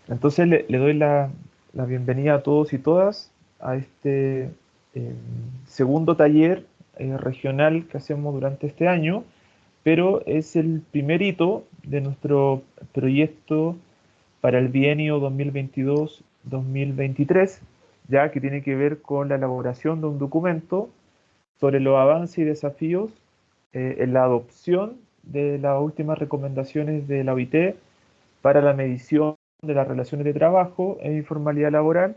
Entonces le doy la bienvenida a todos y todas a este eh, segundo taller regional que hacemos durante este año, pero es el primer hito de nuestro proyecto para el bienio 2022-2023, ya que tiene que ver con la elaboración de un documento sobre los avances y desafíos en la adopción de las últimas recomendaciones de la OIT para la medición de las relaciones de trabajo e informalidad laboral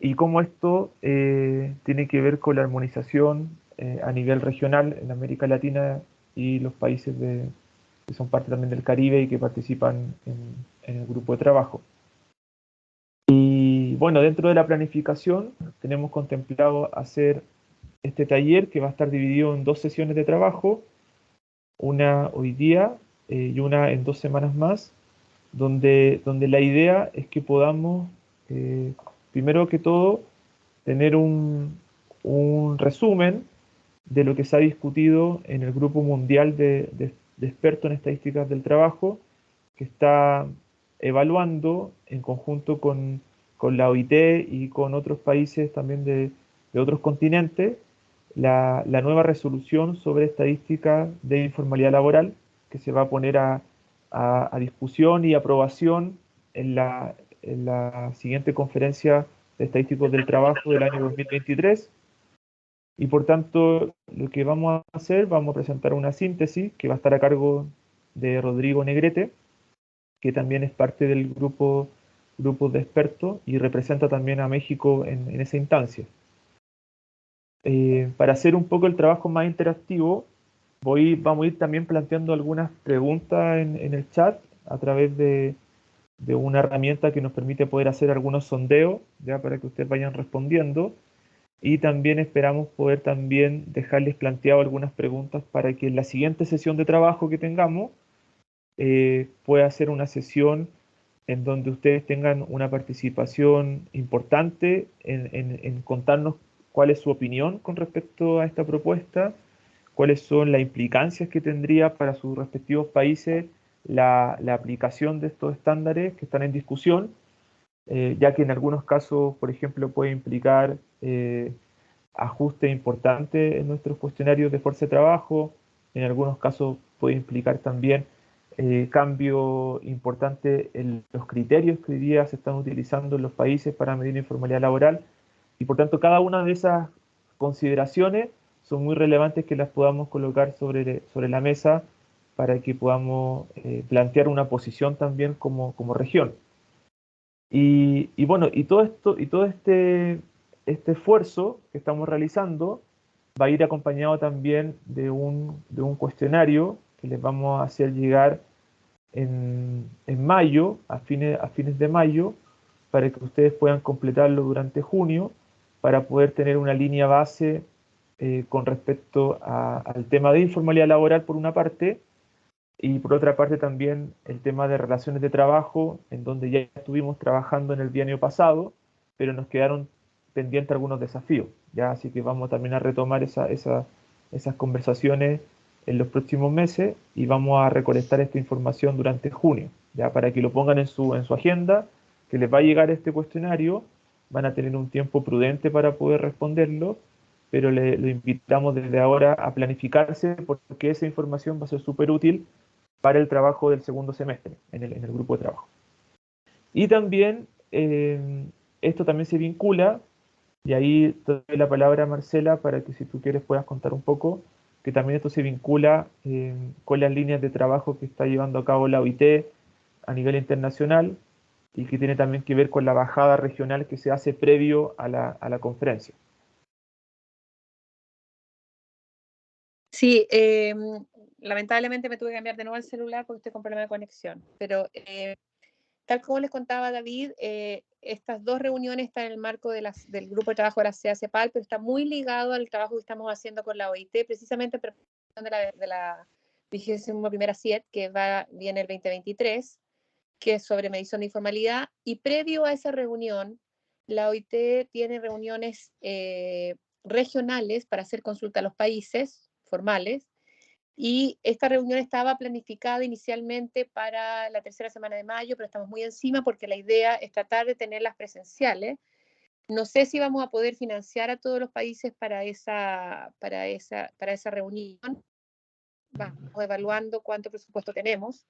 y cómo esto tiene que ver con la armonización a nivel regional en América Latina y los países que son parte también del Caribe y que participan en el grupo de trabajo. Y bueno, dentro de la planificación tenemos contemplado hacer este taller que va a estar dividido en dos sesiones de trabajo, una hoy día y una en 2 semanas más, donde la idea es que podamos, primero que todo, tener un resumen de lo que se ha discutido en el Grupo Mundial de Expertos en Estadísticas del Trabajo, que está evaluando en conjunto con la OIT y con otros países también de otros continentes la nueva resolución sobre estadística de informalidad laboral que se va a poner a discusión y aprobación en la siguiente conferencia de estadísticos del trabajo del año 2023. Y por tanto, lo que vamos a hacer, vamos a presentar una síntesis que va a estar a cargo de Rodrigo Negrete, que también es parte del grupo de expertos y representa también a México en esa instancia. Para hacer un poco el trabajo más interactivo, vamos a ir también planteando algunas preguntas en el chat a través de una herramienta que nos permite poder hacer algunos sondeos, ya para que ustedes vayan respondiendo. Y también esperamos poder también dejarles planteado algunas preguntas para que en la siguiente sesión de trabajo que tengamos pueda ser una sesión en donde ustedes tengan una participación importante en contarnos cuál es su opinión con respecto a esta propuesta, cuáles son las implicancias que tendría para sus respectivos países la aplicación de estos estándares que están en discusión, ya que en algunos casos, por ejemplo, puede implicar ajustes importantes en nuestros cuestionarios de fuerza de trabajo, en algunos casos puede implicar también cambio importante en los criterios que hoy día se están utilizando en los países para medir informalidad laboral, y por tanto cada una de esas consideraciones son muy relevantes que las podamos colocar sobre la mesa para que podamos plantear una posición también como región. Y bueno, y todo esto, y todo este esfuerzo que estamos realizando va a ir acompañado también de un cuestionario que les vamos a hacer llegar en mayo, a fines de mayo, para que ustedes puedan completarlo durante junio, para poder tener una línea base con respecto al tema de informalidad laboral por una parte, y por otra parte también el tema de relaciones de trabajo, en donde ya estuvimos trabajando en el bienio pasado, pero nos quedaron pendientes algunos desafíos, ¿ya? Así que vamos también a retomar esas conversaciones en los próximos meses y vamos a recolectar esta información durante junio, ¿ya? Para que lo pongan en su agenda, que les va a llegar este cuestionario, van a tener un tiempo prudente para poder responderlo, pero lo invitamos desde ahora a planificarse porque esa información va a ser súper útil para el trabajo del segundo semestre en el grupo de trabajo. Y también esto también se vincula, y ahí te doy la palabra a Marcela para que si tú quieres puedas contar un poco, que también esto se vincula con las líneas de trabajo que está llevando a cabo la OIT a nivel internacional y que tiene también que ver con la bajada regional que se hace previo a la conferencia. Sí, lamentablemente me tuve que cambiar de nuevo el celular porque estoy con problema de conexión, pero tal como les contaba David, estas dos reuniones están en el marco del grupo de trabajo de la CEPAL, pero está muy ligado al trabajo que estamos haciendo con la OIT, precisamente en preparación de la 21ª CIET, que viene el 2023, que es sobre medición de informalidad, y previo a esa reunión, la OIT tiene reuniones regionales para hacer consulta a los países formales, Y esta reunión estaba planificada inicialmente para la tercera semana de mayo, pero estamos muy encima porque la idea es tratar de tenerlas presenciales. No sé si vamos a poder financiar a todos los países para esa reunión. Vamos evaluando cuánto presupuesto tenemos.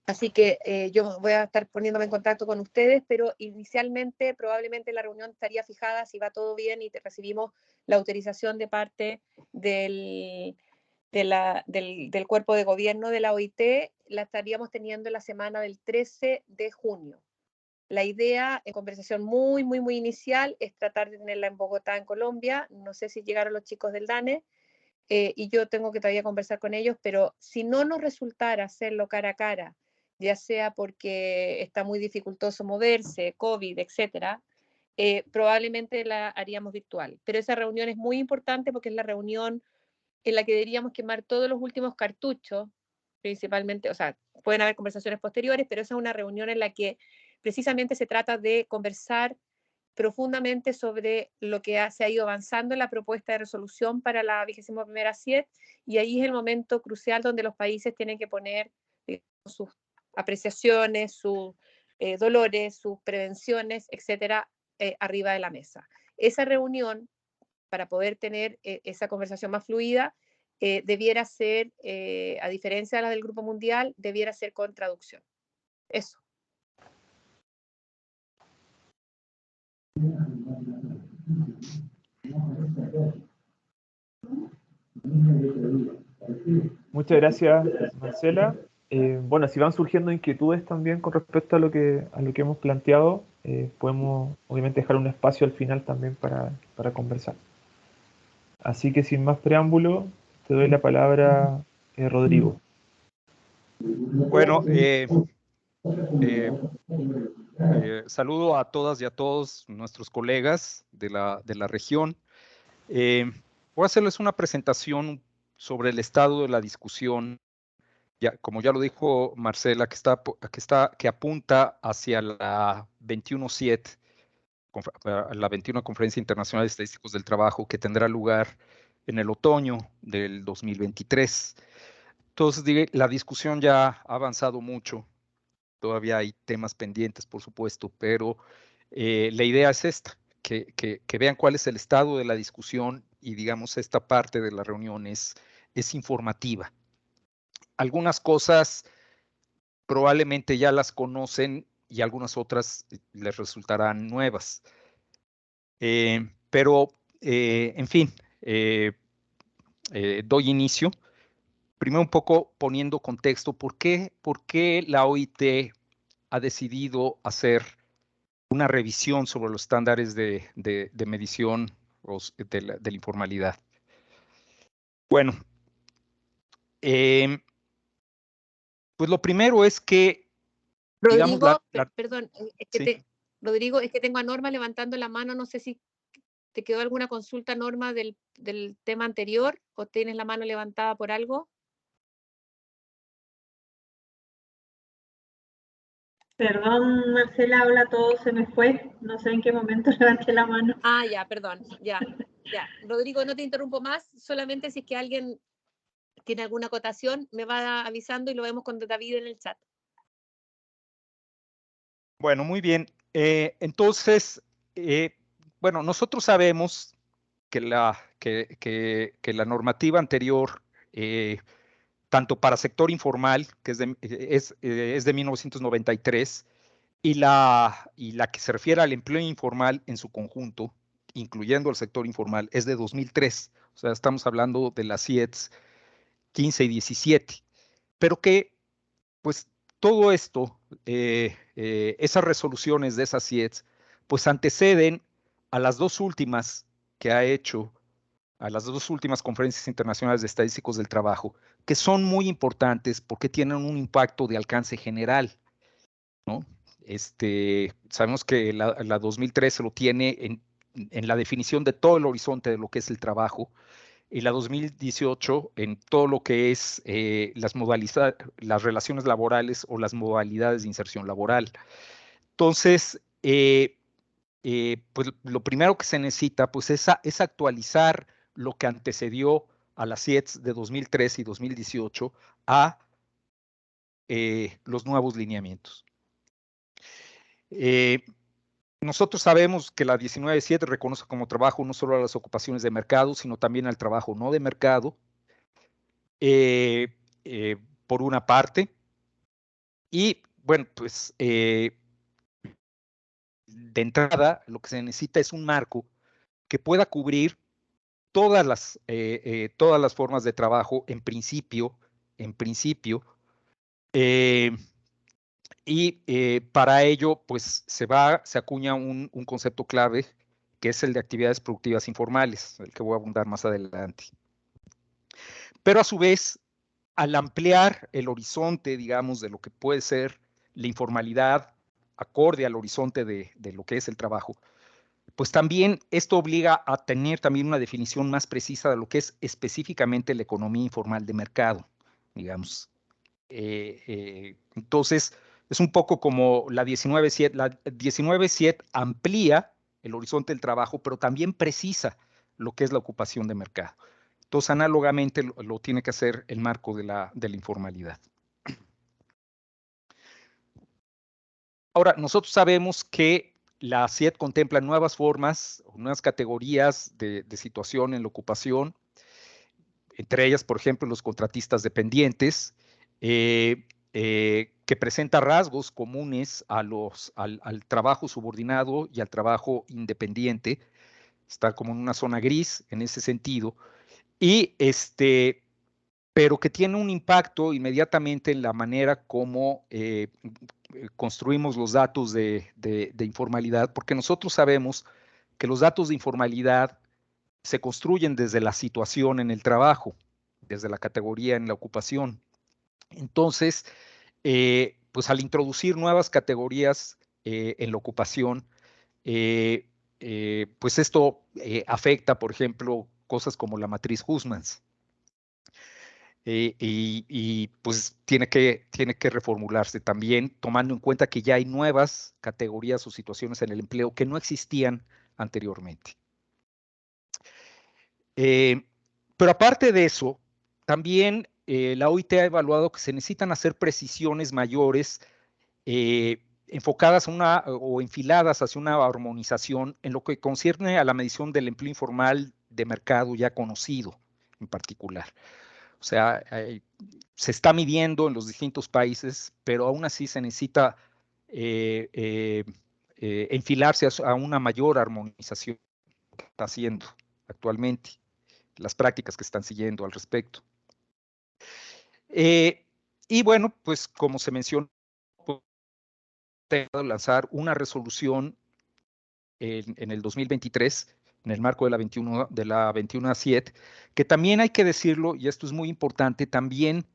Así que yo voy a estar poniéndome en contacto con ustedes, pero inicialmente probablemente la reunión estaría fijada si va todo bien y recibimos la autorización de parte del cuerpo de gobierno de la OIT, la estaríamos teniendo en la semana del 13 de junio. La idea, en conversación muy, muy, muy inicial, es tratar de tenerla en Bogotá, en Colombia. No sé si llegaron los chicos del DANE, y yo tengo que todavía conversar con ellos, pero si no nos resultara hacerlo cara a cara, ya sea porque está muy dificultoso moverse, COVID, etcétera, probablemente la haríamos virtual. Pero esa reunión es muy importante porque es la reunión en la que deberíamos quemar todos los últimos cartuchos, principalmente, o sea, pueden haber conversaciones posteriores, pero esa es una reunión en la que precisamente se trata de conversar profundamente sobre lo que se ha ido avanzando en la propuesta de resolución para la 21ª CIED, y ahí es el momento crucial donde los países tienen que poner, digamos, sus apreciaciones, sus dolores, sus prevenciones, etcétera, arriba de la mesa. Esa reunión, para poder tener esa conversación más fluida, debiera ser, a diferencia de la del Grupo Mundial, debiera ser con traducción. Eso. Muchas gracias, Marcela. Bueno, si van surgiendo inquietudes también con respecto a lo que hemos planteado, podemos obviamente dejar un espacio al final también para conversar. Así que sin más preámbulo, te doy la palabra, Rodrigo. Bueno, saludo a todas y a todos nuestros colegas de la región. Voy a hacerles una presentación sobre el estado de la discusión, como ya lo dijo Marcela, que apunta hacia la 21 CIET, la 21 Conferencia Internacional de Estadísticos del Trabajo, que tendrá lugar en el otoño del 2023. Entonces, la discusión ya ha avanzado mucho. Todavía hay temas pendientes, por supuesto, pero la idea es esta, que vean cuál es el estado de la discusión y, digamos, esta parte de la reunión es informativa. Algunas cosas probablemente ya las conocen y algunas otras les resultarán nuevas. Pero, en fin, doy inicio. Primero un poco poniendo contexto, ¿por qué la OIT ha decidido hacer una revisión sobre los estándares de medición de la informalidad? Bueno, pues lo primero es que, digamos, Rodrigo, perdón, sí. Rodrigo, es que tengo a Norma levantando la mano, no sé si te quedó alguna consulta, Norma, del tema anterior, o tienes la mano levantada por algo. Perdón, Marcela, hola a todos, se me fue. No sé en qué momento levanté la mano. Ah, ya, perdón, ya. Rodrigo, no te interrumpo más, solamente si es que alguien tiene alguna acotación, me va avisando y lo vemos con David en el chat. Bueno, muy bien. Entonces, bueno, nosotros sabemos que la normativa anterior, tanto para sector informal, que es de 1993, y la que se refiere al empleo informal en su conjunto, incluyendo el sector informal, es de 2003. O sea, estamos hablando de las CIEDs 15 y 17. Pero que, pues, todo esto, esas resoluciones de esas CIEDs, pues anteceden a las dos últimas que ha hecho, a las dos últimas conferencias internacionales de estadísticos del trabajo, que son muy importantes porque tienen un impacto de alcance general, ¿no? Sabemos que la 2013 lo tiene en la definición de todo el horizonte de lo que es el trabajo, y la 2018 en todo lo que es las relaciones laborales o las modalidades de inserción laboral. Entonces, pues lo primero que se necesita pues, es actualizar lo que antecedió a las CIETs de 2013 y 2018 a los nuevos lineamientos. Nosotros sabemos que la 19.7 reconoce como trabajo no solo a las ocupaciones de mercado, sino también al trabajo no de mercado, por una parte. Y bueno, pues de entrada lo que se necesita es un marco que pueda cubrir todas las formas de trabajo en principio, y para ello pues se acuña un concepto clave que es el de actividades productivas informales, el que voy a abundar más adelante. Pero a su vez, al ampliar el horizonte, digamos, de lo que puede ser la informalidad acorde al horizonte de lo que es el trabajo, pues también esto obliga a tener también una definición más precisa de lo que es específicamente la economía informal de mercado, digamos. Entonces, es un poco como la 19.7. La 19.7 amplía el horizonte del trabajo, pero también precisa lo que es la ocupación de mercado. Entonces, análogamente lo tiene que hacer el marco de la informalidad. Ahora, nosotros sabemos que la CIET contempla nuevas formas, nuevas categorías de situación en la ocupación, entre ellas, por ejemplo, los contratistas dependientes, que presenta rasgos comunes al trabajo subordinado y al trabajo independiente, está como en una zona gris en ese sentido, y pero que tiene un impacto inmediatamente en la manera como construimos los datos de informalidad, porque nosotros sabemos que los datos de informalidad se construyen desde la situación en el trabajo, desde la categoría en la ocupación. Entonces, pues al introducir nuevas categorías en la ocupación, pues esto afecta, por ejemplo, cosas como la matriz Huysmans. Y pues tiene que reformularse también, tomando en cuenta que ya hay nuevas categorías o situaciones en el empleo que no existían anteriormente. Pero aparte de eso, también la OIT ha evaluado que se necesitan hacer precisiones mayores enfocadas o enfiladas hacia una armonización en lo que concierne a la medición del empleo informal de mercado ya conocido en particular. O sea, se está midiendo en los distintos países, pero aún así se necesita enfilarse a una mayor armonización que está haciendo actualmente, las prácticas que están siguiendo al respecto. Y bueno, pues como se mencionó, lanzar una resolución en el 2023, en el marco de la 21.7, que también hay que decirlo, y esto es muy importante, también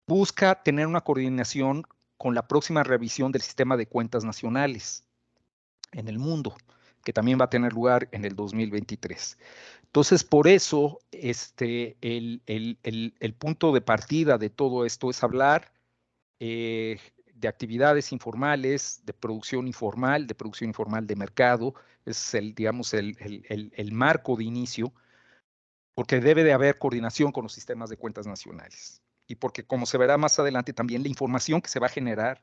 busca tener una coordinación con la próxima revisión del sistema de cuentas nacionales en el mundo, que también va a tener lugar en el 2023. Entonces, por eso, el punto de partida de todo esto es hablar de actividades informales, de producción informal de mercado, es digamos, el marco de inicio, porque debe de haber coordinación con los sistemas de cuentas nacionales. Y porque, como se verá más adelante, también la información que se va a generar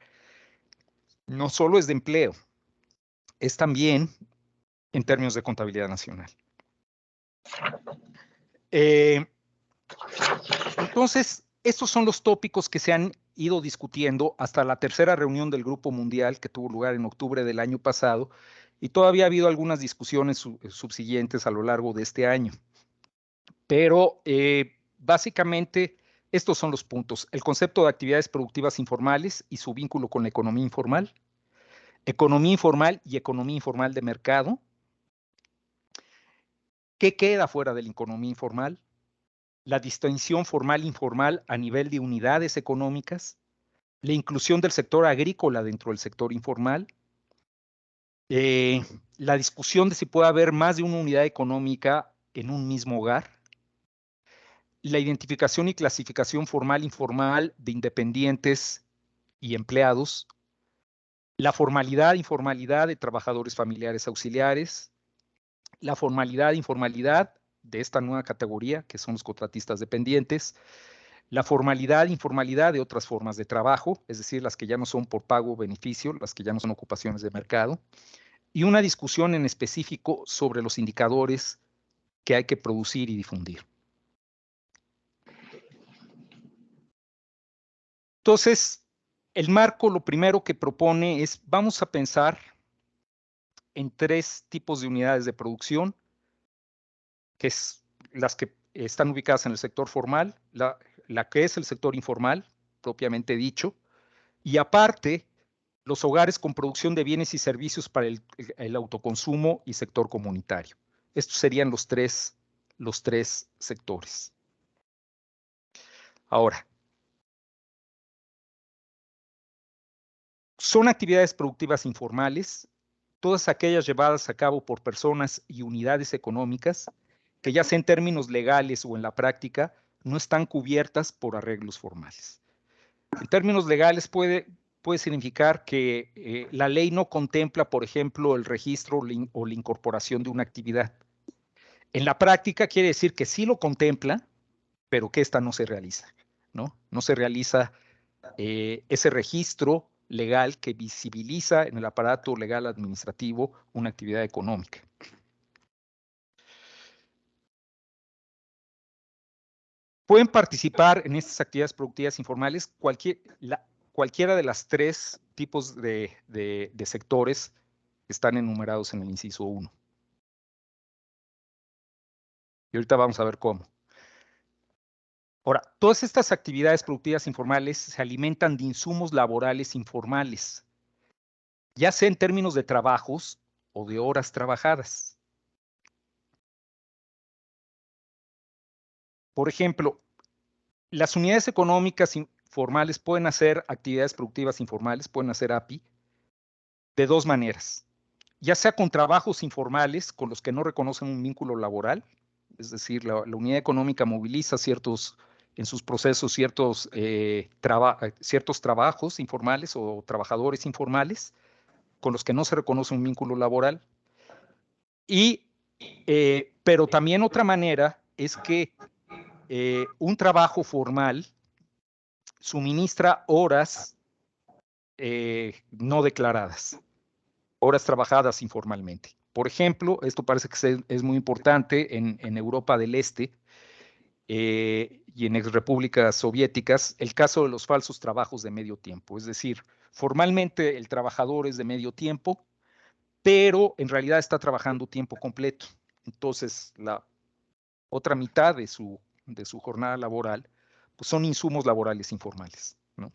no solo es de empleo, es también en términos de contabilidad nacional. Entonces, estos son los tópicos que se han ido discutiendo hasta la tercera reunión del Grupo Mundial que tuvo lugar en octubre del año pasado, y todavía ha habido algunas discusiones subsiguientes a lo largo de este año. Pero básicamente estos son los puntos: el concepto de actividades productivas informales y su vínculo con la economía informal y economía informal de mercado. ¿Qué queda fuera de la economía informal? La distinción formal-informal a nivel de unidades económicas, la inclusión del sector agrícola dentro del sector informal, la discusión de si puede haber más de una unidad económica en un mismo hogar, la identificación y clasificación formal-informal de independientes y empleados, la formalidad-informalidad de trabajadores familiares auxiliares, la formalidad-informalidad de esta nueva categoría, que son los contratistas dependientes, la formalidad e informalidad de otras formas de trabajo, es decir, las que ya no son por pago o beneficio, las que ya no son ocupaciones de mercado, y una discusión en específico sobre los indicadores que hay que producir y difundir. Entonces, el marco lo primero que propone es, vamos a pensar en 3 tipos de unidades de producción, que es las que están ubicadas en el sector formal, la que es el sector informal, propiamente dicho, y aparte, los hogares con producción de bienes y servicios para el autoconsumo y sector comunitario. Estos serían los tres sectores. Ahora, son actividades productivas informales, todas aquellas llevadas a cabo por personas y unidades económicas que ya sea en términos legales o en la práctica, no están cubiertas por arreglos formales. En términos legales puede significar que la ley no contempla, por ejemplo, el registro o la incorporación de una actividad. En la práctica quiere decir que sí lo contempla, pero que esta no se realiza, ¿no? No se realiza ese registro legal que visibiliza en el aparato legal administrativo una actividad económica. Pueden participar en estas actividades productivas informales cualquiera de las 3 tipos de sectores que están enumerados en el inciso 1. Y ahorita vamos a ver cómo. Ahora, todas estas actividades productivas informales se alimentan de insumos laborales informales, ya sea en términos de trabajos o de horas trabajadas. Por ejemplo, las unidades económicas informales pueden hacer actividades productivas informales, pueden hacer API, de 2 maneras. Ya sea con trabajos informales con los que no reconocen un vínculo laboral, es decir, la unidad económica moviliza en sus procesos ciertos trabajos informales o trabajadores informales con los que no se reconoce un vínculo laboral. Pero también otra manera es que un trabajo formal suministra horas no declaradas, horas trabajadas informalmente. Por ejemplo, esto parece que es muy importante en Europa del Este y en exrepúblicas soviéticas, el caso de los falsos trabajos de medio tiempo. Es decir, formalmente el trabajador es de medio tiempo, pero en realidad está trabajando tiempo completo. Entonces, la otra mitad de su jornada laboral pues son insumos laborales informales, ¿no?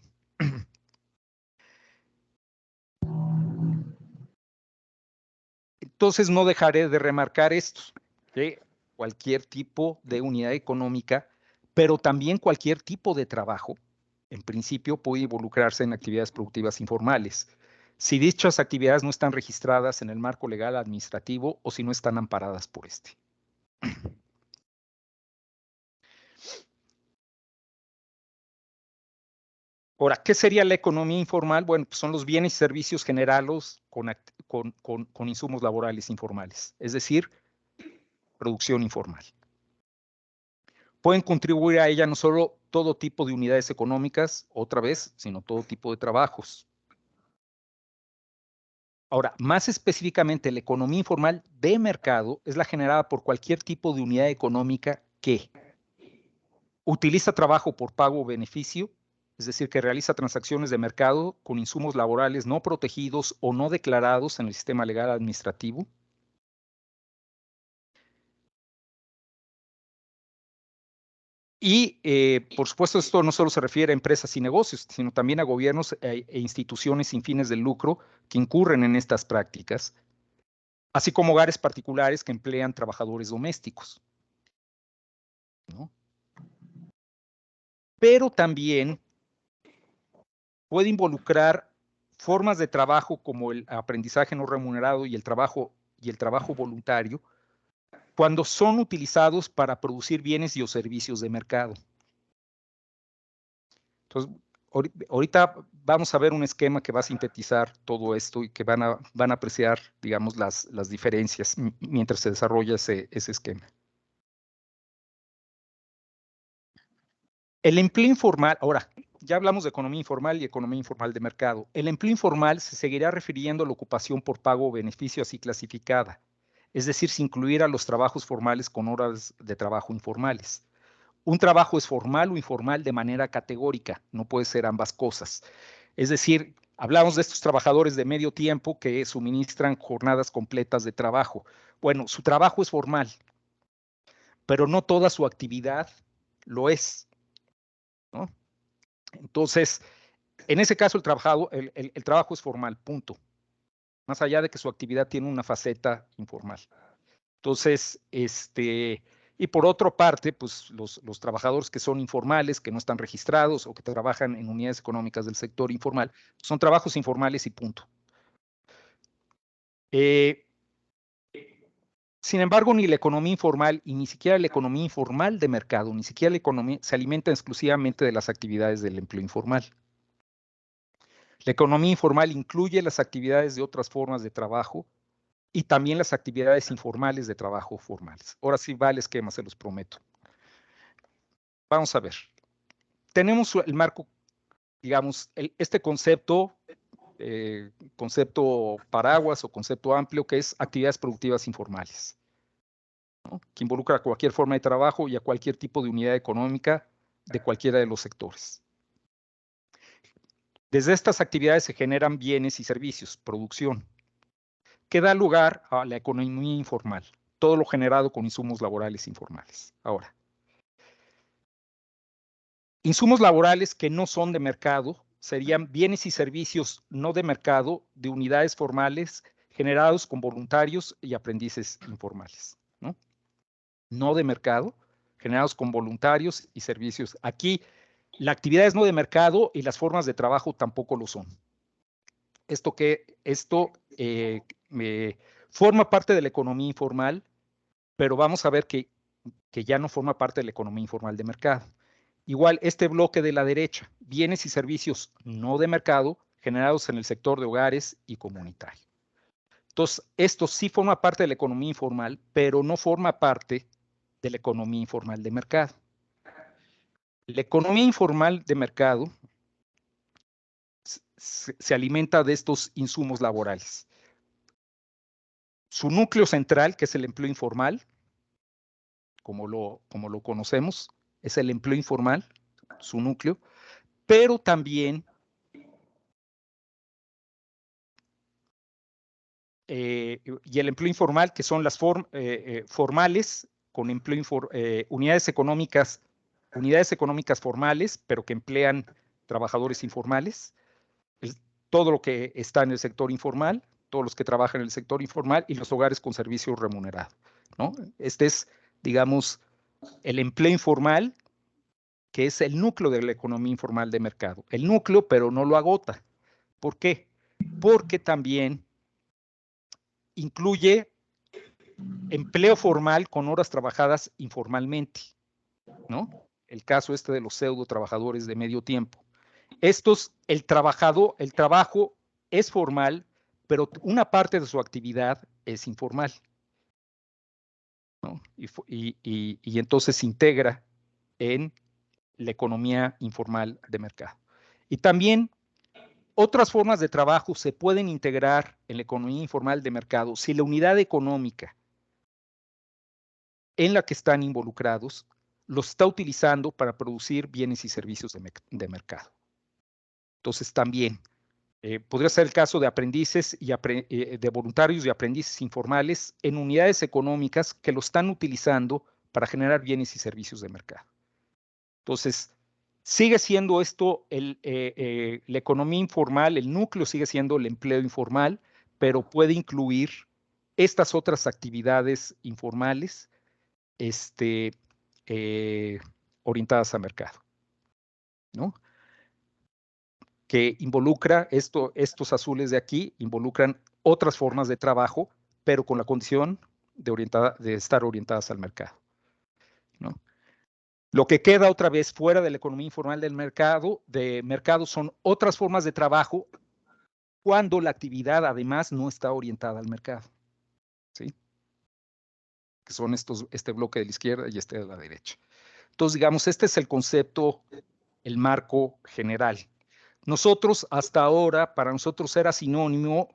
Entonces, no dejaré de remarcar esto, que cualquier tipo de unidad económica, pero también cualquier tipo de trabajo, en principio puede involucrarse en actividades productivas informales, si dichas actividades no están registradas en el marco legal administrativo o si no están amparadas por este. Ahora, ¿qué sería la economía informal? Bueno, pues son los bienes y servicios generados con insumos laborales informales, es decir, producción informal. Pueden contribuir a ella no solo todo tipo de unidades económicas, otra vez, sino todo tipo de trabajos. Ahora, más específicamente, la economía informal de mercado es la generada por cualquier tipo de unidad económica que utiliza trabajo por pago o beneficio, es decir, que realiza transacciones de mercado con insumos laborales no protegidos o no declarados en el sistema legal administrativo. Y, por supuesto, esto no solo se refiere a empresas y negocios, sino también a gobiernos e instituciones sin fines de lucro que incurren en estas prácticas, así como hogares particulares que emplean trabajadores domésticos, ¿no? Pero también puede involucrar formas de trabajo como el aprendizaje no remunerado y el trabajo voluntario, cuando son utilizados para producir bienes y o servicios de mercado. Entonces, ahorita vamos a ver un esquema que va a sintetizar todo esto y que van a apreciar, digamos, las diferencias mientras se desarrolla ese esquema. El empleo informal, ahora, ya hablamos de economía informal y economía informal de mercado. El empleo informal se seguirá refiriendo a la ocupación por pago o beneficio así clasificada, es decir, sin incluir a los trabajos formales con horas de trabajo informales. Un trabajo es formal o informal de manera categórica, no puede ser ambas cosas. Es decir, hablamos de estos trabajadores de medio tiempo que suministran jornadas completas de trabajo. Bueno, su trabajo es formal, pero no toda su actividad lo es, ¿no? Entonces, en ese caso, el trabajo es formal, punto. Más allá de que su actividad tiene una faceta informal. Entonces, y por otra parte, pues los trabajadores que son informales, que no están registrados o que trabajan en unidades económicas del sector informal, son trabajos informales y punto. Sin embargo, ni la economía informal y ni siquiera la economía informal de mercado, ni siquiera la economía se alimenta exclusivamente de las actividades del empleo informal. La economía informal incluye las actividades de otras formas de trabajo y también las actividades informales de trabajo formales. Ahora sí va el esquema, se los prometo. Vamos a ver. Tenemos el marco, digamos, este concepto, concepto paraguas o concepto amplio, que es actividades productivas informales, ¿no? Que involucra a cualquier forma de trabajo y a cualquier tipo de unidad económica de cualquiera de los sectores. Desde estas actividades se generan bienes y servicios, producción, que da lugar a la economía informal, todo lo generado con insumos laborales informales. Ahora, insumos laborales que no son de mercado serían bienes y servicios no de mercado de unidades formales generados con voluntarios y aprendices informales, ¿no? No de mercado, generados con voluntarios y servicios. Aquí la actividad es no de mercado y las formas de trabajo tampoco lo son. Esto forma parte de la economía informal, pero vamos a ver que ya no forma parte de la economía informal de mercado. Igual, este bloque de la derecha, bienes y servicios no de mercado generados en el sector de hogares y comunitario. Entonces, esto sí forma parte de la economía informal, pero no forma parte de la economía informal de mercado. La economía informal de mercado se alimenta de estos insumos laborales. Su núcleo central, que es el empleo informal, como lo conocemos, es el empleo informal, su núcleo, pero también y el empleo informal, que son las formales, con unidades económicas formales, pero que emplean trabajadores informales, todo lo que está en el sector informal, todos los que trabajan en el sector informal y los hogares con servicio remunerado, ¿no? Este es, digamos, el empleo informal, que es el núcleo de la economía informal de mercado. El núcleo, pero no lo agota. ¿Por qué? Porque también incluye empleo formal con horas trabajadas informalmente, ¿no? El caso de los pseudo trabajadores de medio tiempo. El trabajo es formal, pero una parte de su actividad es informal, ¿no? Y entonces se integra en la economía informal de mercado. Y también otras formas de trabajo se pueden integrar en la economía informal de mercado si la unidad económica en la que están involucrados los está utilizando para producir bienes y servicios de mercado. Entonces también podría ser el caso de aprendices y de voluntarios y aprendices informales en unidades económicas que lo están utilizando para generar bienes y servicios de mercado. Entonces, sigue siendo esto la economía informal, el núcleo sigue siendo el empleo informal, pero puede incluir estas otras actividades informales orientadas a mercado, ¿no? Que involucra estos azules de aquí, involucran otras formas de trabajo, pero con la condición de estar orientadas al mercado, ¿no? Lo que queda otra vez fuera de la economía informal del mercado, son otras formas de trabajo cuando la actividad además no está orientada al mercado, ¿sí? Que son este bloque de la izquierda y este de la derecha. Entonces, digamos, este es el concepto, el marco general. Nosotros, hasta ahora, para nosotros era sinónimo,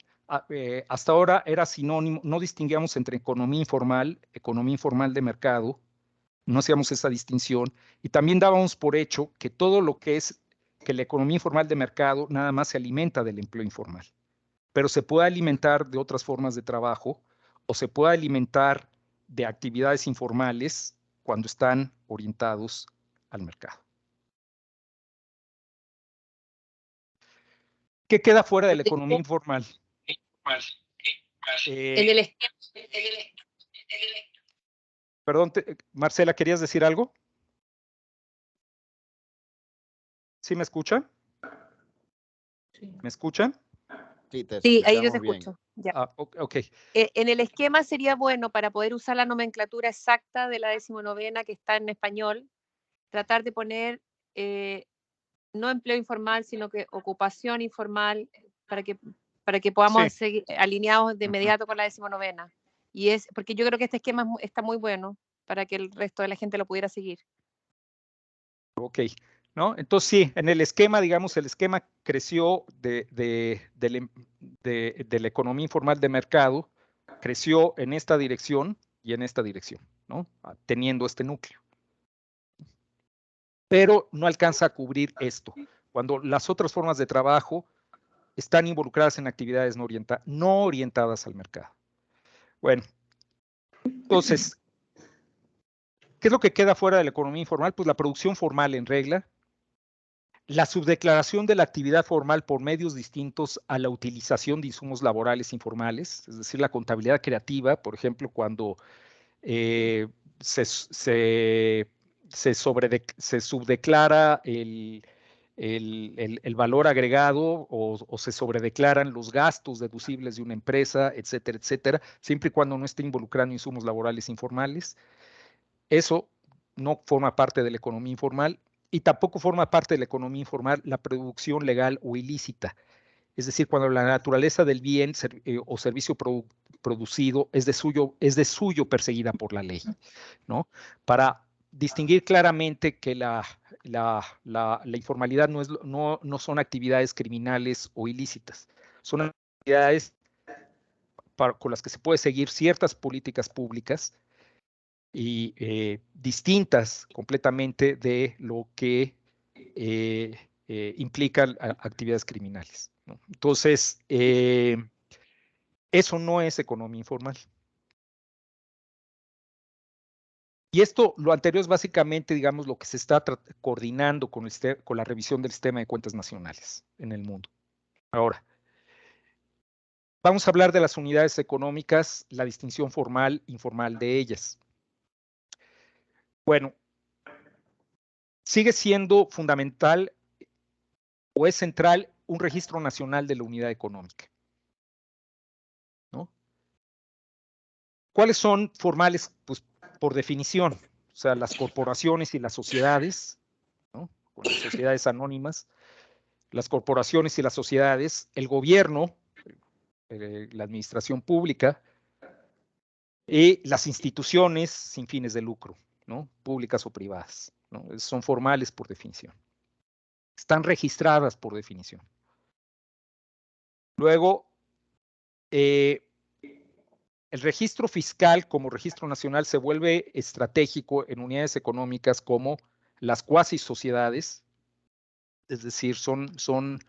hasta ahora era sinónimo, no distinguíamos entre economía informal de mercado, no hacíamos esa distinción, y también dábamos por hecho que todo lo que es que la economía informal de mercado nada más se alimenta del empleo informal, pero se puede alimentar de otras formas de trabajo o se puede alimentar de actividades informales cuando están orientados al mercado. ¿Qué queda fuera de la economía informal? En el esquema, Perdón, Marcela, ¿querías decir algo? ¿Sí me escuchan? ¿Me escuchan? Sí, te sí, ahí yo te escuchamos bien. escucho. Ya. Ah, ok. En el esquema sería bueno, para poder usar la nomenclatura exacta de la 19ª que está en español, tratar de poner no empleo informal, sino que ocupación informal, para que podamos Sí. seguir alineados de Ujú. inmediato con la 19ª. Y es porque yo creo que este esquema está muy bueno para que el resto de la gente lo pudiera seguir. Ok, ¿no? Entonces sí, en el esquema, digamos, el esquema creció de la economía informal de mercado, creció en esta dirección y en esta dirección, ¿no? Teniendo este núcleo. Pero no alcanza a cubrir esto, cuando las otras formas de trabajo están involucradas en actividades no orientadas al mercado. Bueno, entonces, ¿qué es lo que queda fuera de la economía informal? Pues la producción formal en regla, la subdeclaración de la actividad formal por medios distintos a la utilización de insumos laborales informales, es decir, la contabilidad creativa, por ejemplo, cuando se subdeclara el valor agregado o se sobredeclaran los gastos deducibles de una empresa, etcétera, siempre y cuando no esté involucrando insumos laborales informales. Eso no forma parte de la economía informal y tampoco forma parte de la economía informal la producción legal o ilícita. Es decir, cuando la naturaleza del bien o servicio producido es de suyo perseguida por la ley, ¿no? Para distinguir claramente que la informalidad no son actividades criminales o ilícitas, son actividades con las que se puede seguir ciertas políticas públicas y distintas completamente de lo que implican actividades criminales, ¿no? Entonces, eso no es economía informal. Y lo anterior es básicamente, digamos, lo que se está coordinando con la revisión del sistema de cuentas nacionales en el mundo. Ahora, vamos a hablar de las unidades económicas, la distinción formal, informal de ellas. Bueno, sigue siendo fundamental o es central un registro nacional de la unidad económica, ¿no? ¿Cuáles son formales? Pues por definición, o sea, las corporaciones y las sociedades, ¿no? Con las sociedades anónimas, las corporaciones y las sociedades, el gobierno, la administración pública y las instituciones sin fines de lucro, ¿no? Públicas o privadas, ¿no? Son formales por definición. Están registradas por definición. Luego, el registro fiscal como registro nacional se vuelve estratégico en unidades económicas como las cuasi sociedades, es decir, son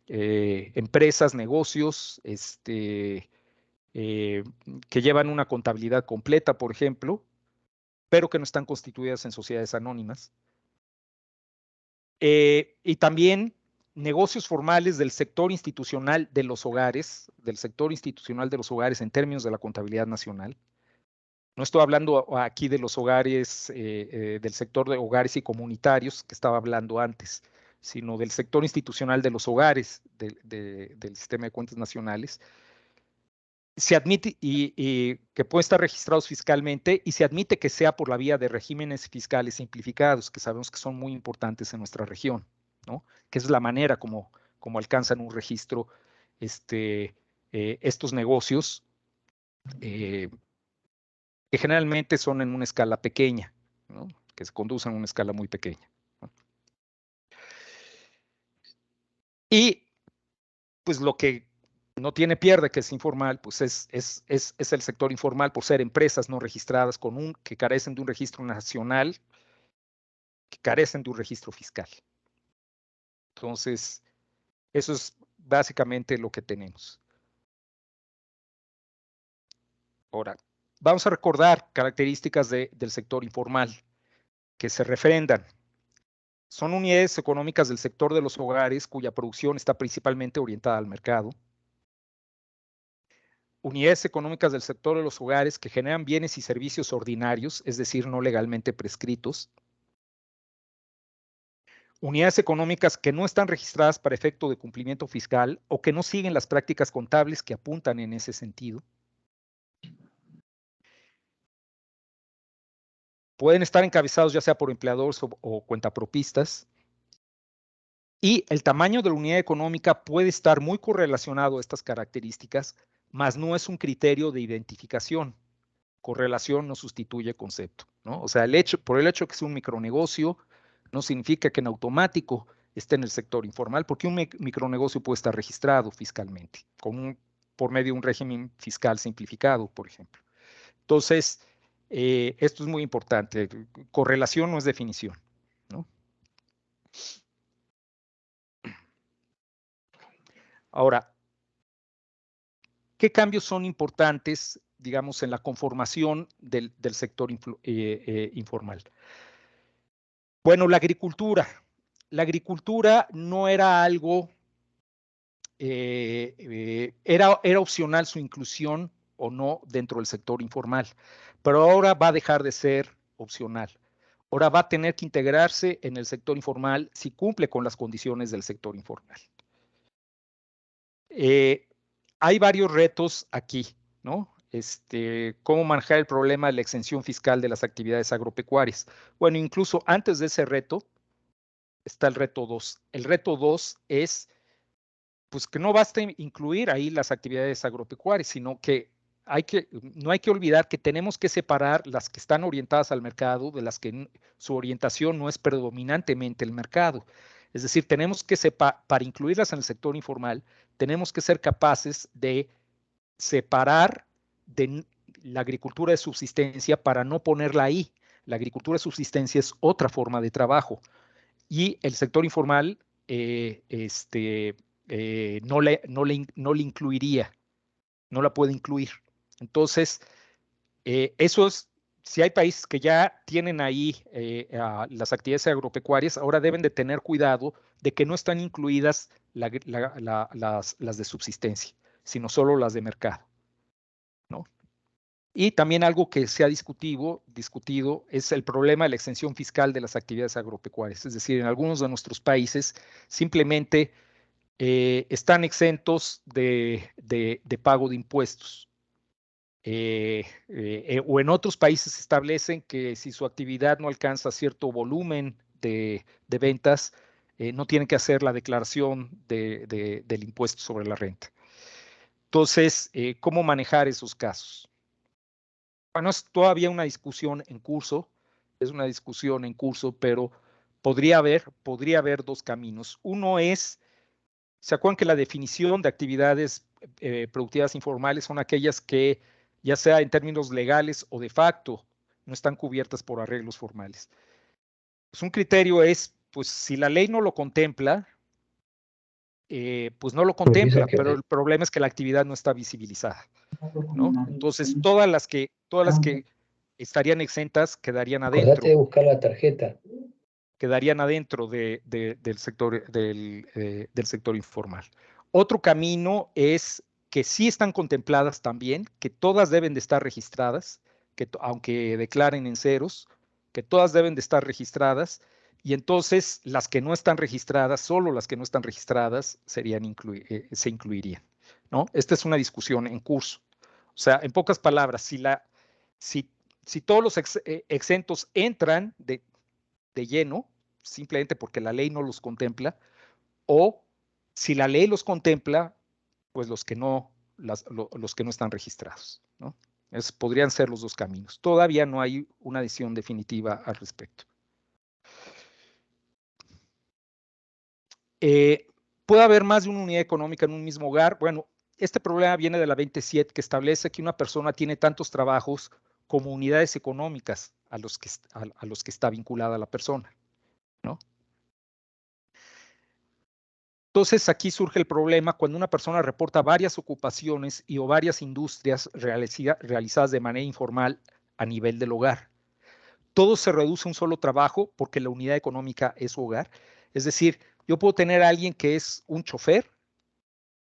empresas, negocios, que llevan una contabilidad completa, por ejemplo, pero que no están constituidas en sociedades anónimas. Y también negocios formales del sector institucional de los hogares, en términos de la contabilidad nacional. No estoy hablando aquí de los hogares, del sector de hogares y comunitarios que estaba hablando antes, sino del sector institucional de los hogares del sistema de cuentas nacionales. Se admite y que pueden estar registrados fiscalmente y se admite que sea por la vía de regímenes fiscales simplificados, que sabemos que son muy importantes en nuestra región, ¿no? Que es la manera como alcanzan un registro estos negocios, que generalmente son en una escala pequeña, ¿no? Que se conducen a una escala muy pequeña, ¿no? Y pues lo que no tiene pierde, que es informal, pues es el sector informal por ser empresas no registradas que carecen de un registro nacional, que carecen de un registro fiscal. Entonces, eso es básicamente lo que tenemos. Ahora, vamos a recordar características del sector informal que se refrendan. Son unidades económicas del sector de los hogares cuya producción está principalmente orientada al mercado. Unidades económicas del sector de los hogares que generan bienes y servicios ordinarios, es decir, no legalmente prescritos. Unidades económicas que no están registradas para efecto de cumplimiento fiscal o que no siguen las prácticas contables que apuntan en ese sentido. Pueden estar encabezados ya sea por empleadores o cuentapropistas. Y el tamaño de la unidad económica puede estar muy correlacionado a estas características, mas no es un criterio de identificación. Correlación no sustituye concepto, ¿no? O sea, por el hecho de que es un micronegocio, no significa que en automático esté en el sector informal, porque un micronegocio puede estar registrado fiscalmente, por medio de un régimen fiscal simplificado, por ejemplo. Entonces, esto es muy importante. Correlación no es definición, ¿no? Ahora, ¿qué cambios son importantes, digamos, en la conformación del sector informal? Bueno, la agricultura. La agricultura no era algo, era opcional su inclusión o no dentro del sector informal, pero ahora va a dejar de ser opcional. Ahora va a tener que integrarse en el sector informal si cumple con las condiciones del sector informal. Hay varios retos aquí, ¿no? ¿Cómo manejar el problema de la exención fiscal de las actividades agropecuarias? Bueno, incluso antes de ese reto está el reto 2. El reto 2 es, pues, que no basta incluir ahí las actividades agropecuarias, sino que no hay que olvidar que tenemos que separar las que están orientadas al mercado de las que su orientación no es predominantemente el mercado. Es decir, para incluirlas en el sector informal, tenemos que ser capaces de separar de la agricultura de subsistencia para no ponerla ahí. La agricultura de subsistencia es otra forma de trabajo y el sector informal no le incluiría, no la puede incluir. Entonces, eso es, si hay países que ya tienen ahí las actividades agropecuarias, ahora deben de tener cuidado de que no están incluidas las de subsistencia, sino solo las de mercado, ¿no? Y también algo que se ha discutido es el problema de la exención fiscal de las actividades agropecuarias. Es decir, en algunos de nuestros países simplemente están exentos de pago de impuestos. O en otros países establecen que si su actividad no alcanza cierto volumen de ventas, no tienen que hacer la declaración del impuesto sobre la renta. Entonces, ¿cómo manejar esos casos? Bueno, es todavía una discusión en curso, pero podría haber dos caminos. Uno es, ¿se acuerdan que la definición de actividades productivas informales son aquellas que, ya sea en términos legales o de facto, no están cubiertas por arreglos formales? Pues un criterio es, pues si la ley no lo contempla, pues no lo contempla, pero el problema es que la actividad no está visibilizada, ¿no? Entonces, todas las que estarían exentas quedarían adentro. Acordate de buscar la tarjeta. Quedarían adentro del sector informal. Otro camino es que sí están contempladas también, que todas deben de estar registradas, aunque declaren en ceros, que todas deben de estar registradas, y entonces las que no están registradas, solo las que no están registradas se incluirían, ¿no? Esta es una discusión en curso. O sea, en pocas palabras, si todos los exentos entran de lleno, simplemente porque la ley no los contempla, o si la ley los contempla, pues los que no están registrados, ¿no? Podrían ser los dos caminos. Todavía no hay una decisión definitiva al respecto. ¿Puede haber más de una unidad económica en un mismo hogar? Bueno, este problema viene de la 27, que establece que una persona tiene tantos trabajos como unidades económicas a los que está vinculada la persona, ¿no? Entonces, aquí surge el problema cuando una persona reporta varias ocupaciones y o varias industrias realizadas de manera informal a nivel del hogar. Todo se reduce a un solo trabajo porque la unidad económica es su hogar. Es decir, yo puedo tener a alguien que es un chofer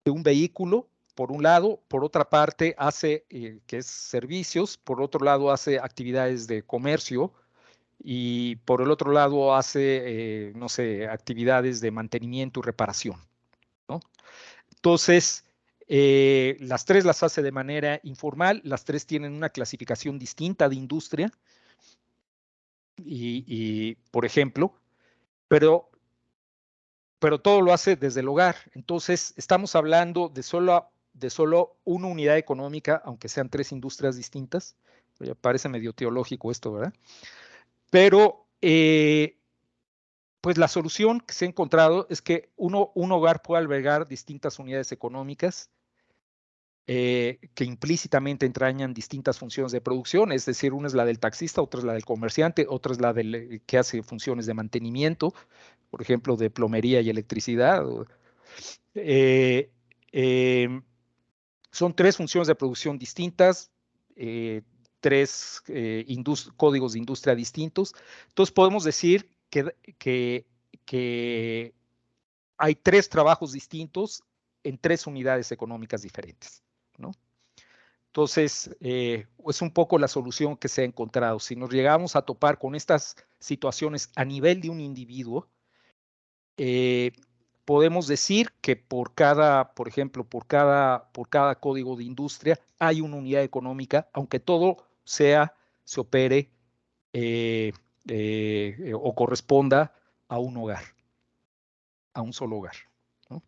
de un vehículo, por un lado, por otra parte hace, que es servicios, por otro lado hace actividades de comercio y por el otro lado hace, no sé, actividades de mantenimiento y reparación, ¿no? Entonces, las tres las hace de manera informal, las tres tienen una clasificación distinta de industria y por ejemplo, pero todo lo hace desde el hogar. Entonces, estamos hablando de solo una unidad económica, aunque sean tres industrias distintas. Ya parece medio teológico esto, ¿verdad? Pero, pues la solución que se ha encontrado es que un hogar puede albergar distintas unidades económicas que implícitamente entrañan distintas funciones de producción, es decir, una es la del taxista, otra es la del comerciante, otra es la del que hace funciones de mantenimiento, por ejemplo, de plomería y electricidad. Eh, eh, Son tres funciones de producción distintas, tres códigos de industria distintos. Entonces podemos decir que hay tres trabajos distintos en tres unidades económicas diferentes, ¿no? Entonces, es un poco la solución que se ha encontrado. Si nos llegamos a topar con estas situaciones a nivel de un individuo, podemos decir que por ejemplo, por cada código de industria hay una unidad económica, aunque todo se opere o corresponda a un hogar, a un solo hogar, ¿no?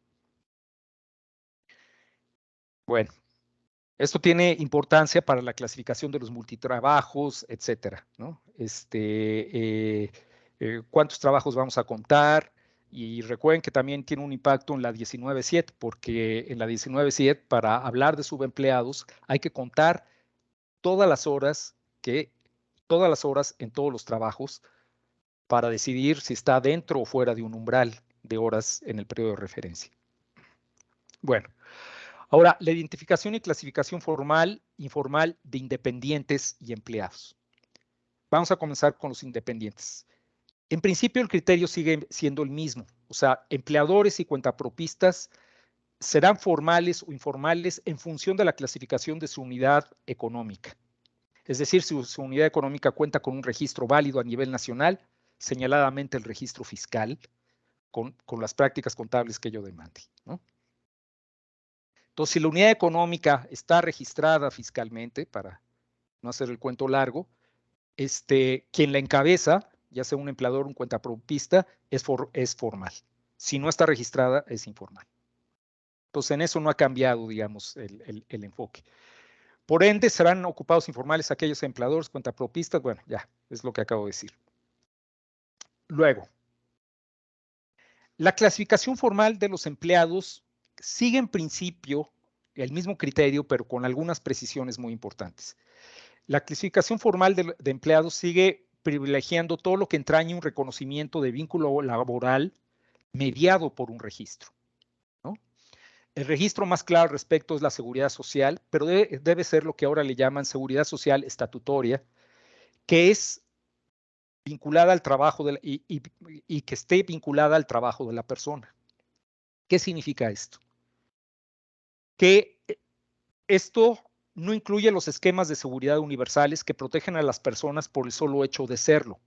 Bueno, esto tiene importancia para la clasificación de los multitrabajos, etcétera, ¿no? ¿Cuántos trabajos vamos a contar? Y recuerden que también tiene un impacto en la 19.7, porque en la 19.7, para hablar de subempleados, hay que contar todas las horas en todos los trabajos para decidir si está dentro o fuera de un umbral de horas en el periodo de referencia. Bueno, ahora, la identificación y clasificación formal, informal de independientes y empleados. Vamos a comenzar con los independientes. En principio, el criterio sigue siendo el mismo. O sea, empleadores y cuentapropistas serán formales o informales en función de la clasificación de su unidad económica. Es decir, si su unidad económica cuenta con un registro válido a nivel nacional, señaladamente el registro fiscal, con las prácticas contables que ello demande, ¿no? Entonces, si la unidad económica está registrada fiscalmente, para no hacer el cuento largo, quien la encabeza, ya sea un empleador o un cuentapropista, es formal. Si no está registrada, es informal. Entonces, en eso no ha cambiado, digamos, el enfoque. Por ende, serán ocupados informales aquellos empleadores, cuentapropistas, bueno, ya, es lo que acabo de decir. Luego, la clasificación formal de los empleados sigue en principio el mismo criterio, pero con algunas precisiones muy importantes. La clasificación formal de empleados sigue privilegiando todo lo que entraña un reconocimiento de vínculo laboral mediado por un registro, ¿no? El registro más claro al respecto es la seguridad social, pero debe ser lo que ahora le llaman seguridad social estatutaria, que es vinculada al trabajo y que esté vinculada al trabajo de la persona. ¿Qué significa esto? Que esto no incluye los esquemas de seguridad universales que protegen a las personas por el solo hecho de serlo.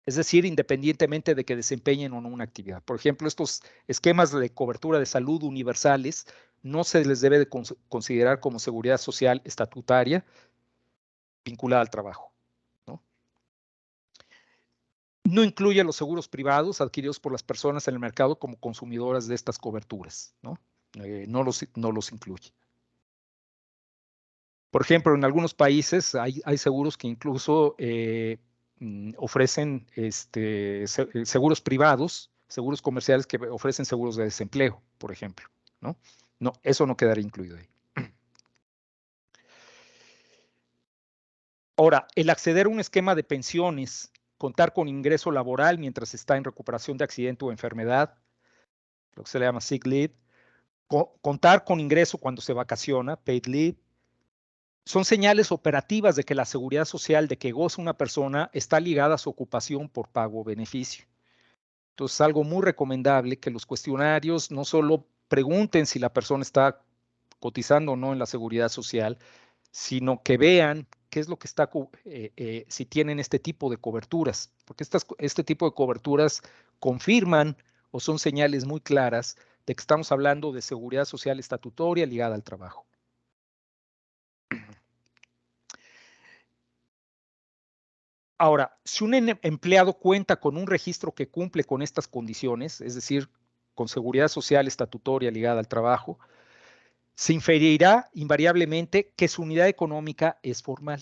Es decir, independientemente de que desempeñen o no una actividad. Por ejemplo, estos esquemas de cobertura de salud universales no se les debe de considerar como seguridad social estatutaria vinculada al trabajo, ¿no? No incluye los seguros privados adquiridos por las personas en el mercado como consumidoras de estas coberturas, ¿no? No los incluye. Por ejemplo, en algunos países hay seguros que incluso ofrecen seguros privados, seguros comerciales que ofrecen seguros de desempleo, por ejemplo, ¿no? No, eso no quedaría incluido ahí. Ahora, el acceder a un esquema de pensiones, contar con ingreso laboral mientras está en recuperación de accidente o enfermedad, lo que se le llama sick leave, contar con ingreso cuando se vacaciona, paid leave, son señales operativas de que la seguridad social de que goza una persona está ligada a su ocupación por pago o beneficio. Entonces, es algo muy recomendable que los cuestionarios no solo pregunten si la persona está cotizando o no en la seguridad social, sino que vean qué es lo que está, si tienen este tipo de coberturas, porque este tipo de coberturas confirman o son señales muy claras de que estamos hablando de seguridad social estatutaria ligada al trabajo. Ahora, si un empleado cuenta con un registro que cumple con estas condiciones, es decir, con seguridad social estatutaria ligada al trabajo, se inferirá invariablemente que su unidad económica es formal.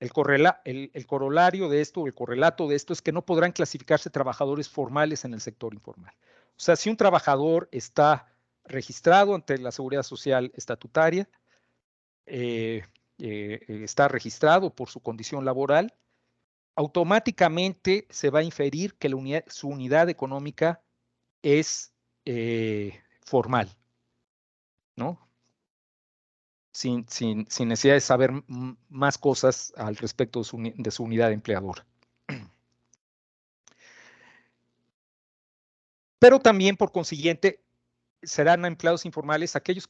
El corolario de esto, el correlato de esto es que no podrán clasificarse trabajadores formales en el sector informal. O sea, si un trabajador está registrado ante la seguridad social estatutaria, está registrado por su condición laboral, automáticamente se va a inferir que su unidad económica es formal, ¿no? Sin necesidad de saber más cosas al respecto de su unidad empleadora. Pero también, por consiguiente, serán empleados informales aquellos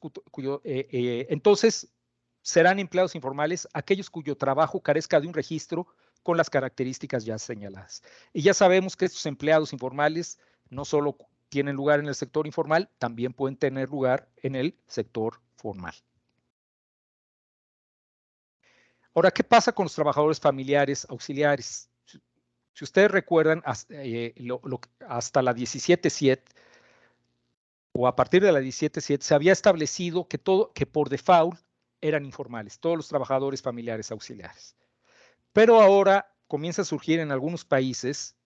entonces serán empleados informales aquellos cuyo trabajo carezca de un registro con las características ya señaladas. Y ya sabemos que estos empleados informales no solo tienen lugar en el sector informal, también pueden tener lugar en el sector formal. Ahora, ¿qué pasa con los trabajadores familiares auxiliares? Si ustedes recuerdan, hasta la 17.7 o a partir de la 17.7 se había establecido que por default eran informales, todos los trabajadores familiares auxiliares. Pero ahora comienza a surgir en algunos países,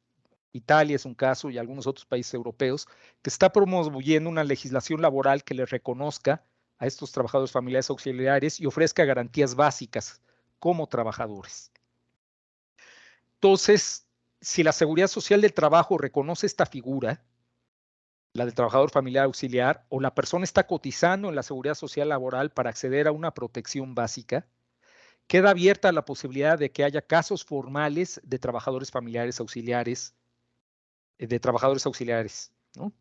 Italia es un caso y algunos otros países europeos, que está promoviendo una legislación laboral que les reconozca a estos trabajadores familiares auxiliares y ofrezca garantías básicas como trabajadores. Entonces, si la Seguridad Social del Trabajo reconoce esta figura, la del trabajador familiar auxiliar, o la persona está cotizando en la Seguridad Social Laboral para acceder a una protección básica, queda abierta la posibilidad de que haya casos formales de trabajadores familiares auxiliares, ¿no?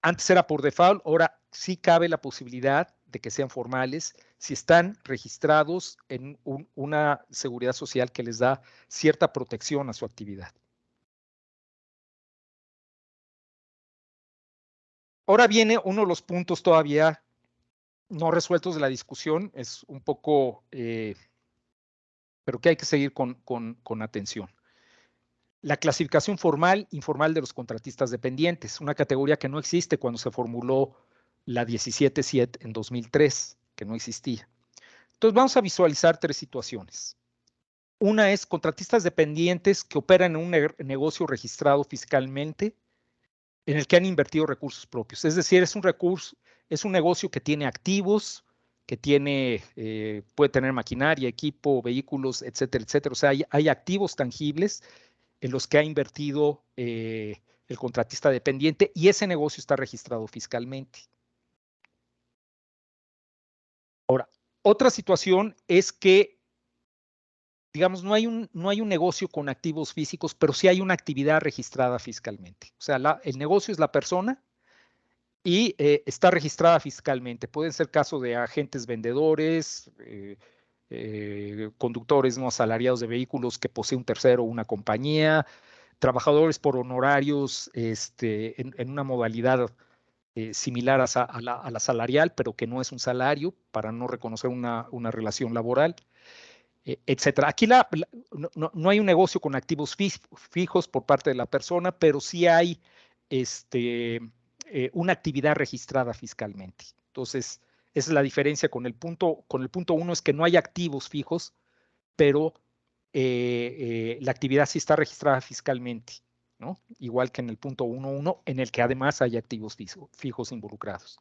Antes era por default, ahora sí cabe la posibilidad de que sean formales si están registrados en una seguridad social que les da cierta protección a su actividad. Ahora viene uno de los puntos todavía no resueltos de la discusión, es un poco, pero que hay que seguir con atención. La clasificación formal, informal de los contratistas dependientes, una categoría que no existe cuando se formuló la 17.7 en 2003, que no existía. Entonces vamos a visualizar tres situaciones. Una es contratistas dependientes que operan en un negocio registrado fiscalmente en el que han invertido recursos propios. Es decir, es un negocio que tiene activos, que puede tener maquinaria, equipo, vehículos, etcétera, etcétera. O sea, hay activos tangibles en los que ha invertido el contratista dependiente y ese negocio está registrado fiscalmente. Ahora, otra situación es que, digamos, no hay un negocio con activos físicos, pero sí hay una actividad registrada fiscalmente. O sea, el negocio es la persona y está registrada fiscalmente. Pueden ser casos de agentes vendedores, conductores no asalariados de vehículos que posee un tercero o una compañía, trabajadores por honorarios en una modalidad similar a la salarial, pero que no es un salario para no reconocer una relación laboral, etcétera. Aquí no hay un negocio con activos fijos por parte de la persona, pero sí hay una actividad registrada fiscalmente. Entonces, esa es la diferencia con el punto 1, es que no hay activos fijos, pero la actividad sí está registrada fiscalmente, ¿no? Igual que en el punto 1.1, en el que además hay activos fijos involucrados.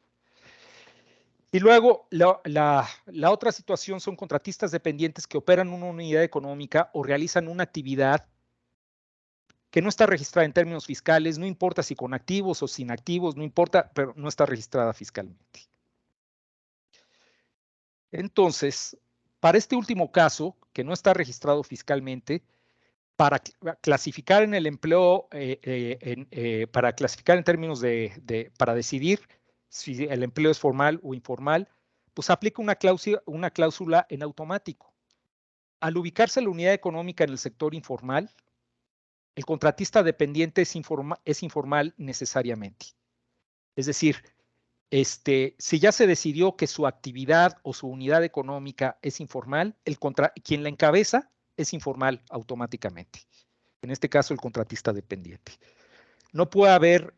Y luego, la otra situación son contratistas dependientes que operan una unidad económica o realizan una actividad que no está registrada en términos fiscales, no importa si con activos o sin activos, no importa, pero no está registrada fiscalmente. Entonces, para este último caso, que no está registrado fiscalmente, para clasificar en el empleo, para clasificar en términos para decidir si el empleo es formal o informal, pues aplica una cláusula en automático. Al ubicarse la unidad económica en el sector informal, el contratista dependiente es informal necesariamente. Es decir, si ya se decidió que su actividad o su unidad económica es informal, quien la encabeza es informal automáticamente. En este caso, el contratista dependiente. No puede haber,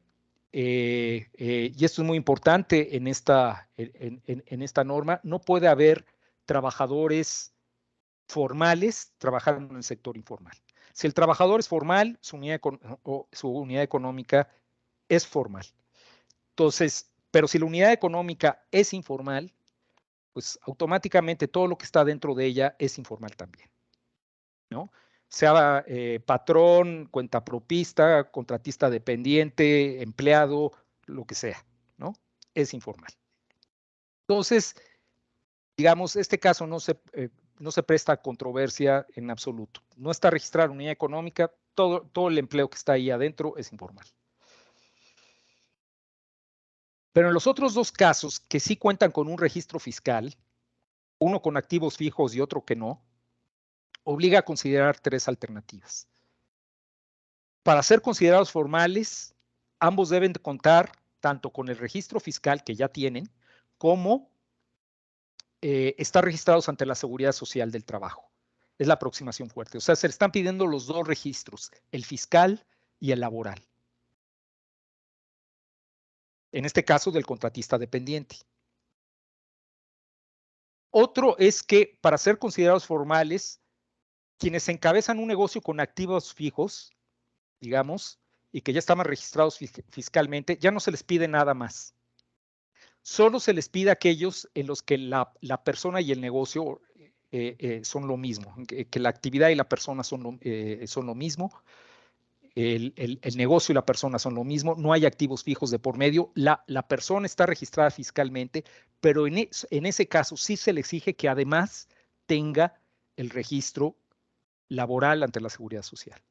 y esto es muy importante en esta norma, no puede haber trabajadores formales trabajando en el sector informal. Si el trabajador es formal, su unidad económica es formal. Entonces, pero si la unidad económica es informal, pues automáticamente todo lo que está dentro de ella es informal también, ¿no? Sea patrón, cuentapropista, contratista dependiente, empleado, lo que sea, ¿no? Es informal. Entonces, digamos, este caso no se presta a controversia en absoluto. No está registrada la unidad económica, todo el empleo que está ahí adentro es informal. Pero en los otros dos casos, que sí cuentan con un registro fiscal, uno con activos fijos y otro que no, obliga a considerar tres alternativas. Para ser considerados formales, ambos deben de contar tanto con el registro fiscal que ya tienen, como estar registrados ante la Seguridad Social del Trabajo. Es la aproximación fuerte. O sea, se le están pidiendo los dos registros, el fiscal y el laboral. En este caso, del contratista dependiente. Otro es que para ser considerados formales, quienes encabezan un negocio con activos fijos, digamos, y que ya estaban registrados fiscalmente, ya no se les pide nada más. Solo se les pide a aquellos en los que la persona y el negocio son lo mismo, que la actividad y la persona son lo mismo, el negocio y la persona son lo mismo, no hay activos fijos de por medio, la persona está registrada fiscalmente, pero en ese caso sí se le exige que además tenga el registro laboral ante la Seguridad Social,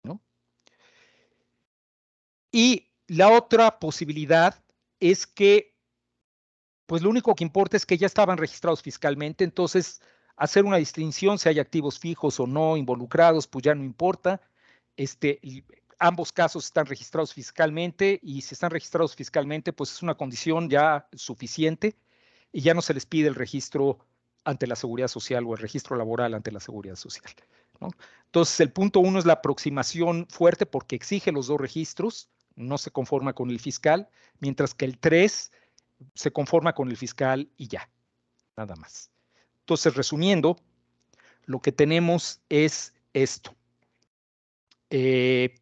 ¿no? Y la otra posibilidad es que, pues lo único que importa es que ya estaban registrados fiscalmente, entonces hacer una distinción si hay activos fijos o no involucrados, pues ya no importa. Ambos casos están registrados fiscalmente y si están registrados fiscalmente, pues es una condición ya suficiente y ya no se les pide el registro ante la Seguridad Social o el registro laboral ante la Seguridad Social, ¿no? Entonces, el punto 1 es la aproximación fuerte porque exige los dos registros, no se conforma con el fiscal, mientras que el 3 se conforma con el fiscal y ya, nada más. Entonces, resumiendo, lo que tenemos es esto. Este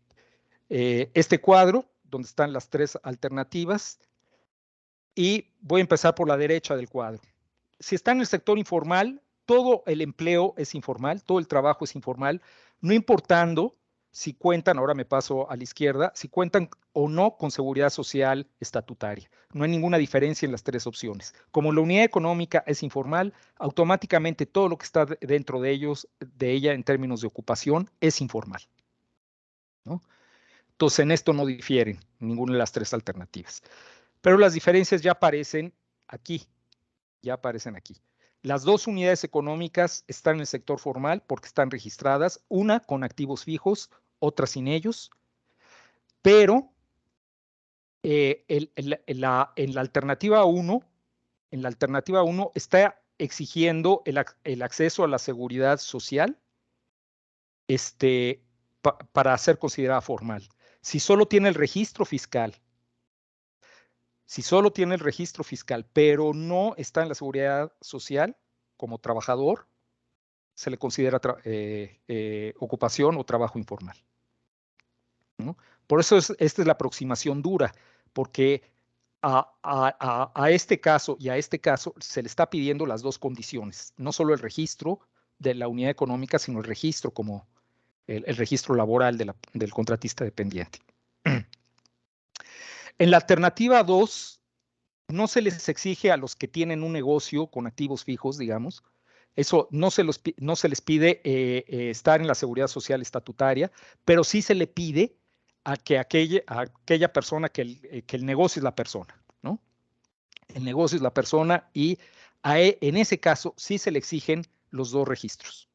cuadro, donde están las tres alternativas, y voy a empezar por la derecha del cuadro. Si está en el sector informal, todo el empleo es informal, todo el trabajo es informal, no importando si cuentan, ahora me paso a la izquierda, si cuentan o no con seguridad social estatutaria. No hay ninguna diferencia en las tres opciones. Como la unidad económica es informal, automáticamente todo lo que está dentro de ella en términos de ocupación es informal, ¿no? Entonces, en esto no difieren ninguna de las tres alternativas. Pero las diferencias ya aparecen aquí. Ya aparecen aquí. Las dos unidades económicas están en el sector formal porque están registradas, una con activos fijos, otra sin ellos, pero en la alternativa 1, está exigiendo el acceso a la seguridad social para ser considerada formal. Si solo tiene el registro fiscal Si solo tiene el registro fiscal, pero no está en la seguridad social como trabajador, se le considera ocupación o trabajo informal, ¿no? Por eso esta es la aproximación dura, porque a este caso y a este caso se le está pidiendo las dos condiciones, no solo el registro de la unidad económica, sino el registro como el registro laboral del contratista dependiente. En la alternativa 2, no se les exige a los que tienen un negocio con activos fijos, digamos, eso no se les pide estar en la seguridad social estatutaria, pero sí se le pide a aquella persona que el negocio es la persona, ¿no? El negocio es la persona y en ese caso sí se le exigen los dos registros.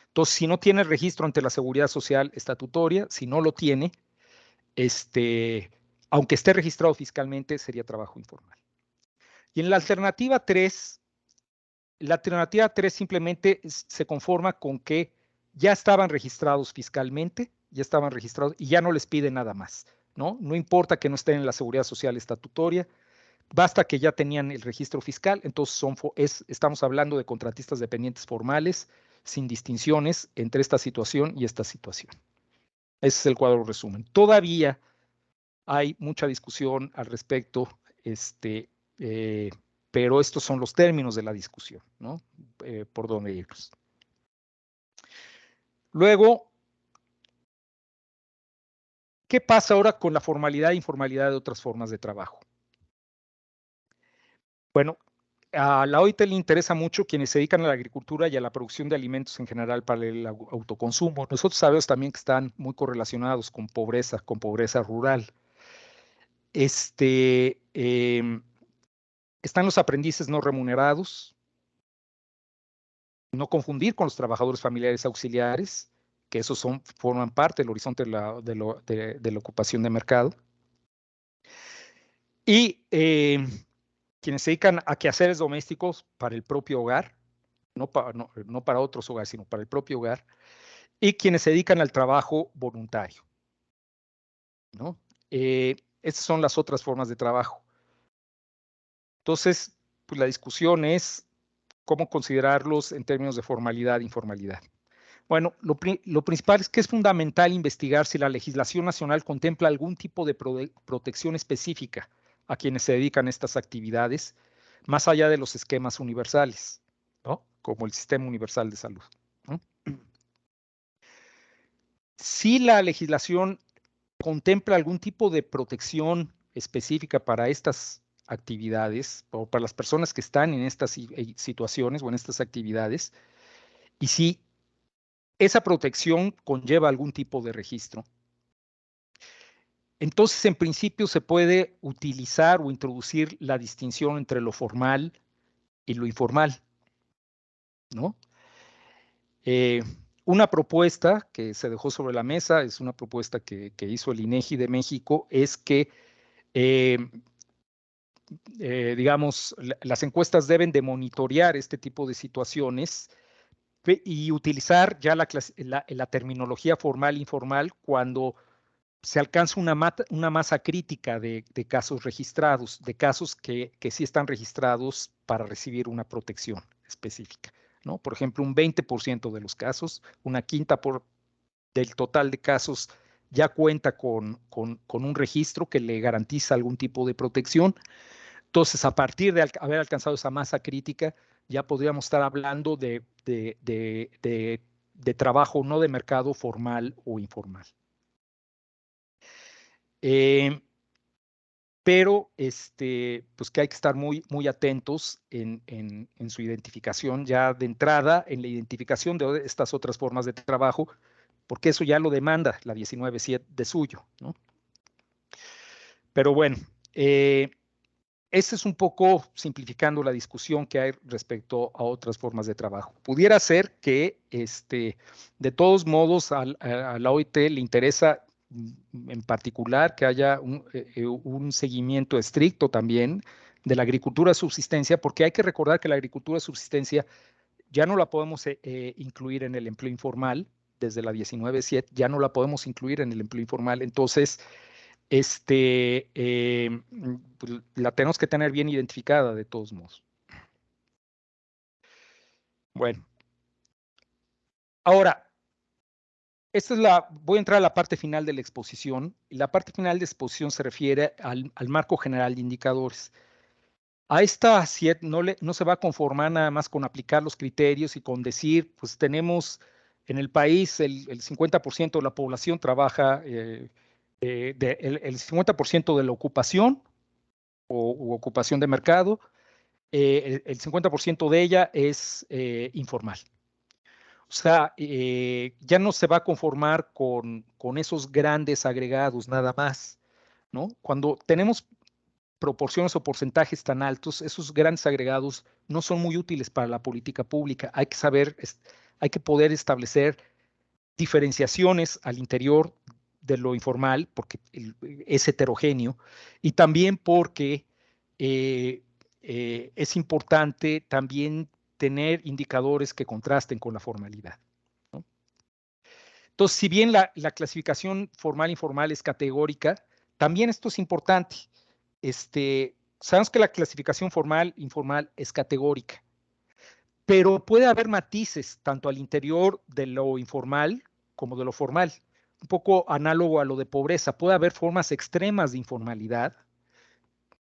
Entonces, si no tiene el registro ante la seguridad social estatutaria, si no lo tiene, aunque esté registrado fiscalmente, sería trabajo informal. Y en la alternativa 3, simplemente se conforma con que ya estaban registrados fiscalmente, ya estaban registrados y ya no les pide nada más, ¿no? No importa que no estén en la seguridad social estatutaria, basta que ya tenían el registro fiscal, entonces estamos hablando de contratistas dependientes formales, sin distinciones entre esta situación y esta situación. Ese es el cuadro resumen. Todavía hay mucha discusión al respecto, pero estos son los términos de la discusión, ¿no? Por dónde irnos. Luego, ¿qué pasa ahora con la formalidad e informalidad de otras formas de trabajo? Bueno, a la OIT le interesa mucho quienes se dedican a la agricultura y a la producción de alimentos en general para el autoconsumo. Nosotros sabemos también que están muy correlacionados con pobreza rural. Están los aprendices no remunerados, no confundir con los trabajadores familiares auxiliares, que esos forman parte del horizonte de la ocupación de mercado. Y quienes se dedican a quehaceres domésticos para el propio hogar, no para otros hogares, sino para el propio hogar, y quienes se dedican al trabajo voluntario, ¿no? Estas son las otras formas de trabajo. Entonces, pues la discusión es cómo considerarlos en términos de formalidad e informalidad. Bueno, lo principal es que es fundamental investigar si la legislación nacional contempla algún tipo de protección específica a quienes se dedican a estas actividades, más allá de los esquemas universales, ¿no? Como el Sistema Universal de Salud, ¿no? Si la legislación contempla algún tipo de protección específica para estas actividades o para las personas que están en estas situaciones o en estas actividades, y si esa protección conlleva algún tipo de registro, entonces en principio se puede utilizar o introducir la distinción entre lo formal y lo informal, ¿no? Una propuesta que se dejó sobre la mesa, es una propuesta que hizo el INEGI de México, es que digamos, las encuestas deben de monitorear este tipo de situaciones y utilizar ya la terminología formal e informal cuando se alcanza una masa crítica de casos registrados, de casos que sí están registrados para recibir una protección específica, ¿no? Por ejemplo, un 20% de los casos, una quinta del total de casos ya cuenta con un registro que le garantiza algún tipo de protección. Entonces, a partir de haber alcanzado esa masa crítica, ya podríamos estar hablando de trabajo no de mercado formal o informal. Pero pues que hay que estar muy atentos en su identificación ya de entrada, en la identificación de estas otras formas de trabajo, porque eso ya lo demanda la 19.7 de suyo, ¿no? Pero bueno, este es un poco simplificando la discusión que hay respecto a otras formas de trabajo. Pudiera ser que, de todos modos, a la OIT le interesa en particular que haya un seguimiento estricto también de la agricultura de subsistencia, porque hay que recordar que la agricultura de subsistencia ya no la podemos incluir en el empleo informal, desde la 19.7, ya no la podemos incluir en el empleo informal. Entonces, pues, la tenemos que tener bien identificada de todos modos. Bueno, ahora, voy a entrar a la parte final de la exposición, y la parte final de la exposición se refiere al marco general de indicadores. A esta no se va a conformar nada más con aplicar los criterios y con decir, pues tenemos en el país el 50% de la población trabaja, el 50% de la ocupación u ocupación de mercado, el 50% de ella es informal. O sea, ya no se va a conformar con esos grandes agregados nada más, ¿no? Cuando tenemos proporciones o porcentajes tan altos, esos grandes agregados no son muy útiles para la política pública. Hay que poder establecer diferenciaciones al interior de lo informal, porque es heterogéneo, y también porque es importante también tener indicadores que contrasten con la formalidad, ¿no? Entonces, si bien la clasificación formal-informal es categórica, también esto es importante. Sabemos que la clasificación formal-informal es categórica, pero puede haber matices tanto al interior de lo informal como de lo formal. Un poco análogo a lo de pobreza. Puede haber formas extremas de informalidad,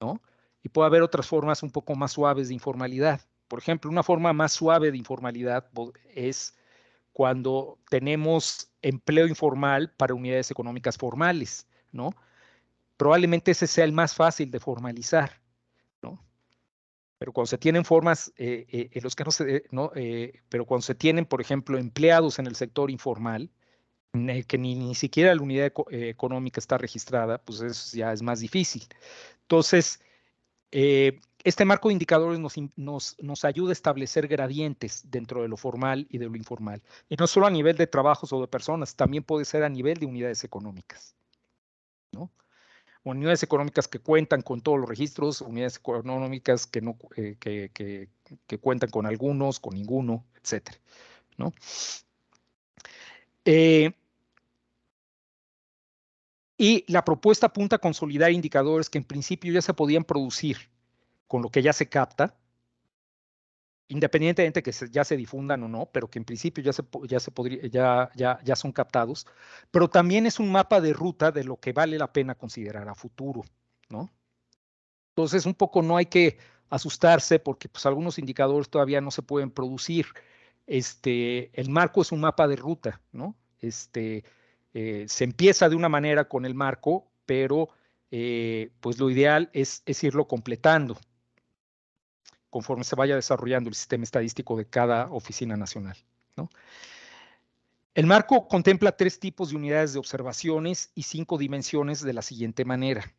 ¿no? Y puede haber otras formas un poco más suaves de informalidad. Por ejemplo, una forma más suave de informalidad es cuando tenemos empleo informal para unidades económicas formales, ¿no? Probablemente ese sea el más fácil de formalizar, ¿no? Pero cuando se tienen formas en los que pero cuando se tienen, por ejemplo, empleados en el sector informal, en el que ni siquiera la unidad económica está registrada, pues eso ya es más difícil. Entonces, este marco de indicadores nos ayuda a establecer gradientes dentro de lo formal y de lo informal. Y no solo a nivel de trabajos o de personas, también puede ser a nivel de unidades económicas, ¿no? O unidades económicas que cuentan con todos los registros, unidades económicas que, no, que cuentan con algunos, con ninguno, etcétera, ¿no? Y la propuesta apunta a consolidar indicadores que en principio ya se podían producir con lo que ya se capta, independientemente de que ya se difundan o no, pero que en principio ya son captados, pero también es un mapa de ruta de lo que vale la pena considerar a futuro, ¿no? Entonces, un poco no hay que asustarse porque pues, algunos indicadores todavía no se pueden producir. El marco es un mapa de ruta, ¿no? Se empieza de una manera con el marco, pero pues lo ideal es irlo completando conforme se vaya desarrollando el sistema estadístico de cada oficina nacional, ¿no? El marco contempla 3 tipos de unidades de observaciones y 5 dimensiones de la siguiente manera.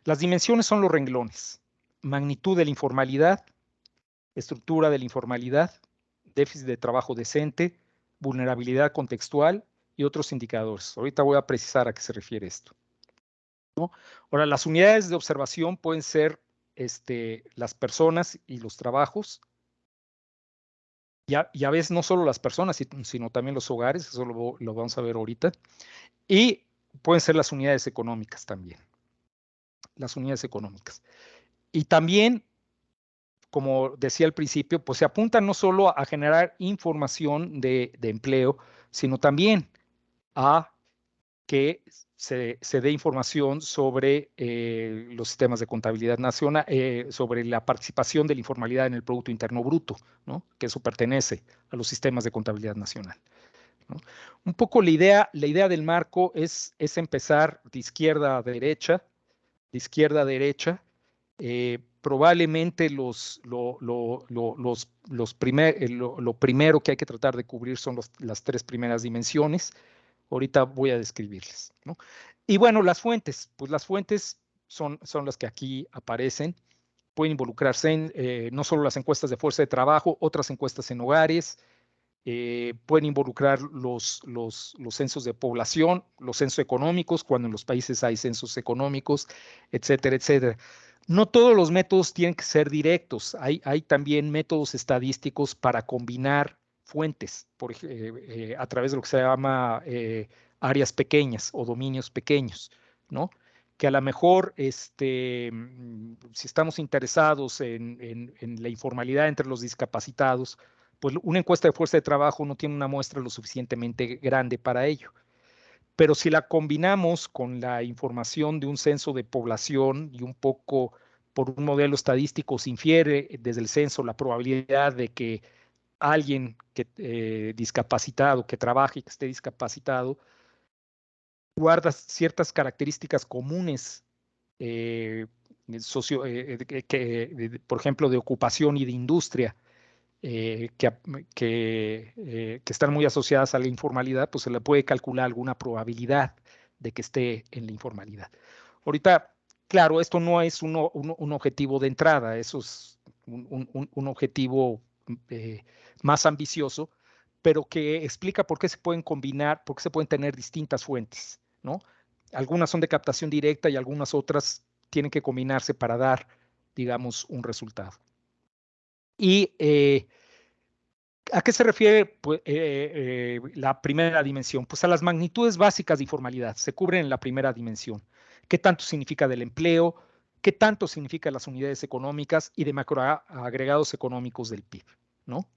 Las dimensiones son los renglones: magnitud de la informalidad, estructura de la informalidad, déficit de trabajo decente, vulnerabilidad contextual y otros indicadores. Ahorita voy a precisar a qué se refiere esto, ¿no? Ahora, las unidades de observación pueden ser las personas y los trabajos, y a veces no solo las personas, sino también los hogares, eso lo vamos a ver ahorita, y pueden ser las unidades económicas también, las unidades económicas. Y también, como decía al principio, pues se apunta no solo a generar información de empleo, sino también a que se dé información sobre los sistemas de contabilidad nacional, sobre la participación de la informalidad en el Producto Interno Bruto, ¿no? Que eso pertenece a los sistemas de contabilidad nacional, ¿no? Un poco la idea del marco es empezar de izquierda a derecha, probablemente lo primero que hay que tratar de cubrir son las 3 primeras dimensiones. Ahorita voy a describirles, ¿no? Y bueno, las fuentes, pues las fuentes son las que aquí aparecen. Pueden involucrarse en no solo las encuestas de fuerza de trabajo, otras encuestas en hogares, pueden involucrar los censos de población, los censos económicos, cuando en los países hay censos económicos, etcétera, etcétera. No todos los métodos tienen que ser directos. Hay también métodos estadísticos para combinar fuentes a través de lo que se llama áreas pequeñas o dominios pequeños, ¿no? Que a lo mejor, si estamos interesados en la informalidad entre los discapacitados, pues una encuesta de fuerza de trabajo no tiene una muestra lo suficientemente grande para ello. Pero si la combinamos con la información de un censo de población y un poco por un modelo estadístico se infiere desde el censo la probabilidad de que alguien discapacitado, que trabaje y que esté discapacitado, guarda ciertas características comunes, por ejemplo, de ocupación y de industria, que están muy asociadas a la informalidad, pues se le puede calcular alguna probabilidad de que esté en la informalidad. Ahorita, claro, esto no es un objetivo de entrada, eso es un objetivo más ambicioso, pero que explica por qué se pueden combinar, por qué se pueden tener distintas fuentes, ¿no? Algunas son de captación directa y algunas otras tienen que combinarse para dar, digamos, un resultado. Y ¿a qué se refiere pues, la primera dimensión? Pues a las magnitudes básicas de informalidad, se cubren en la primera dimensión. ¿Qué tanto significa del empleo? ¿Qué tanto significa las unidades económicas y de macroagregados económicos del PIB, ¿no?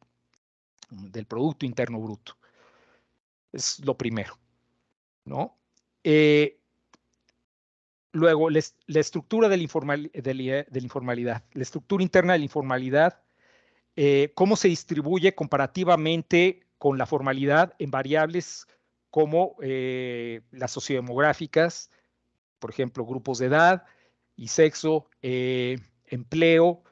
Del Producto Interno Bruto. Es lo primero, ¿no? Luego, la estructura de la informalidad, la estructura interna de la informalidad, cómo se distribuye comparativamente con la formalidad en variables como las sociodemográficas, por ejemplo, grupos de edad y sexo, empleo,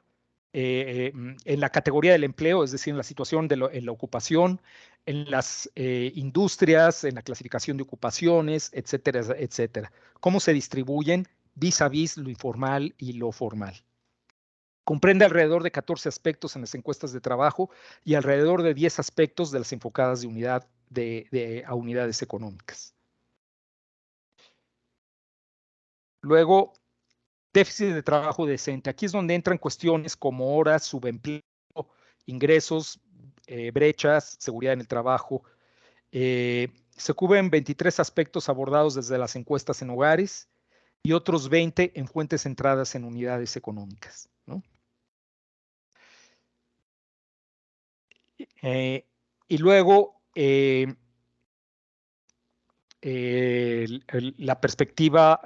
en la categoría del empleo, es decir, en la situación en la ocupación, en las industrias, en la clasificación de ocupaciones, etcétera, etcétera. Cómo se distribuyen vis a vis lo informal y lo formal. Comprende alrededor de 14 aspectos en las encuestas de trabajo y alrededor de 10 aspectos de las enfocadas de unidad a unidades económicas. Luego, déficit de trabajo decente. Aquí es donde entran cuestiones como horas, subempleo, ingresos, brechas, seguridad en el trabajo. Se cubren 23 aspectos abordados desde las encuestas en hogares y otros 20 en fuentes centradas en unidades económicas, ¿no? Y luego, la perspectiva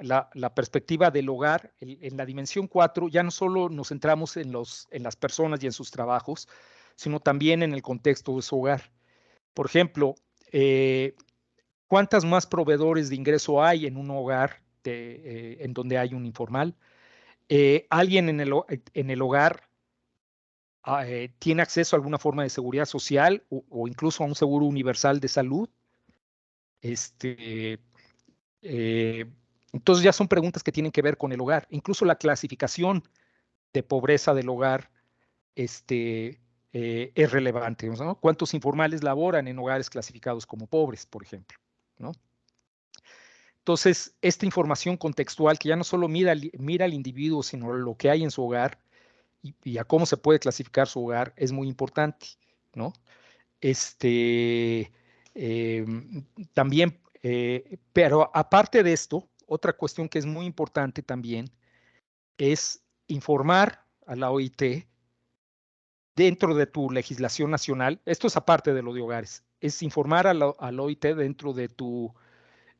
del hogar, en la dimensión 4, ya no solo nos centramos en las personas y en sus trabajos, sino también en el contexto de su hogar. Por ejemplo, ¿cuántas más proveedores de ingreso hay en un hogar en donde hay un informal? ¿Alguien en el hogar tiene acceso a alguna forma de seguridad social o incluso a un seguro universal de salud? Entonces ya son preguntas que tienen que ver con el hogar. Incluso la clasificación de pobreza del hogar es relevante, ¿no? ¿Cuántos informales laboran en hogares clasificados como pobres, por ejemplo, ¿no? Entonces, esta información contextual que ya no solo mira al individuo, sino lo que hay en su hogar y a cómo se puede clasificar su hogar es muy importante, ¿no? También, pero aparte de esto, otra cuestión que es muy importante también es informar a la OIT dentro de tu legislación nacional. Esto es aparte de lo de hogares, es informar a la OIT dentro de tu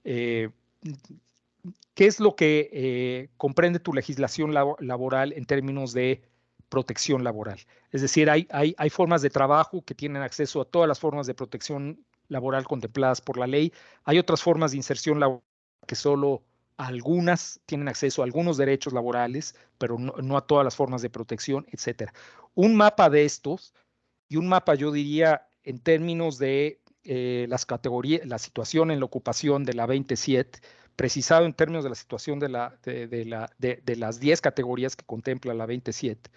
qué es lo que comprende tu legislación laboral en términos de protección laboral. Es decir, hay formas de trabajo que tienen acceso a todas las formas de protección laboral contempladas por la ley. Hay otras formas de inserción laboral que solo algunas tienen acceso a algunos derechos laborales, pero no a todas las formas de protección, etcétera. Un mapa de estos y un mapa, yo diría, en términos de las categorías, la situación en la ocupación de la 27, precisado en términos de la situación de las 10 categorías que contempla la 27,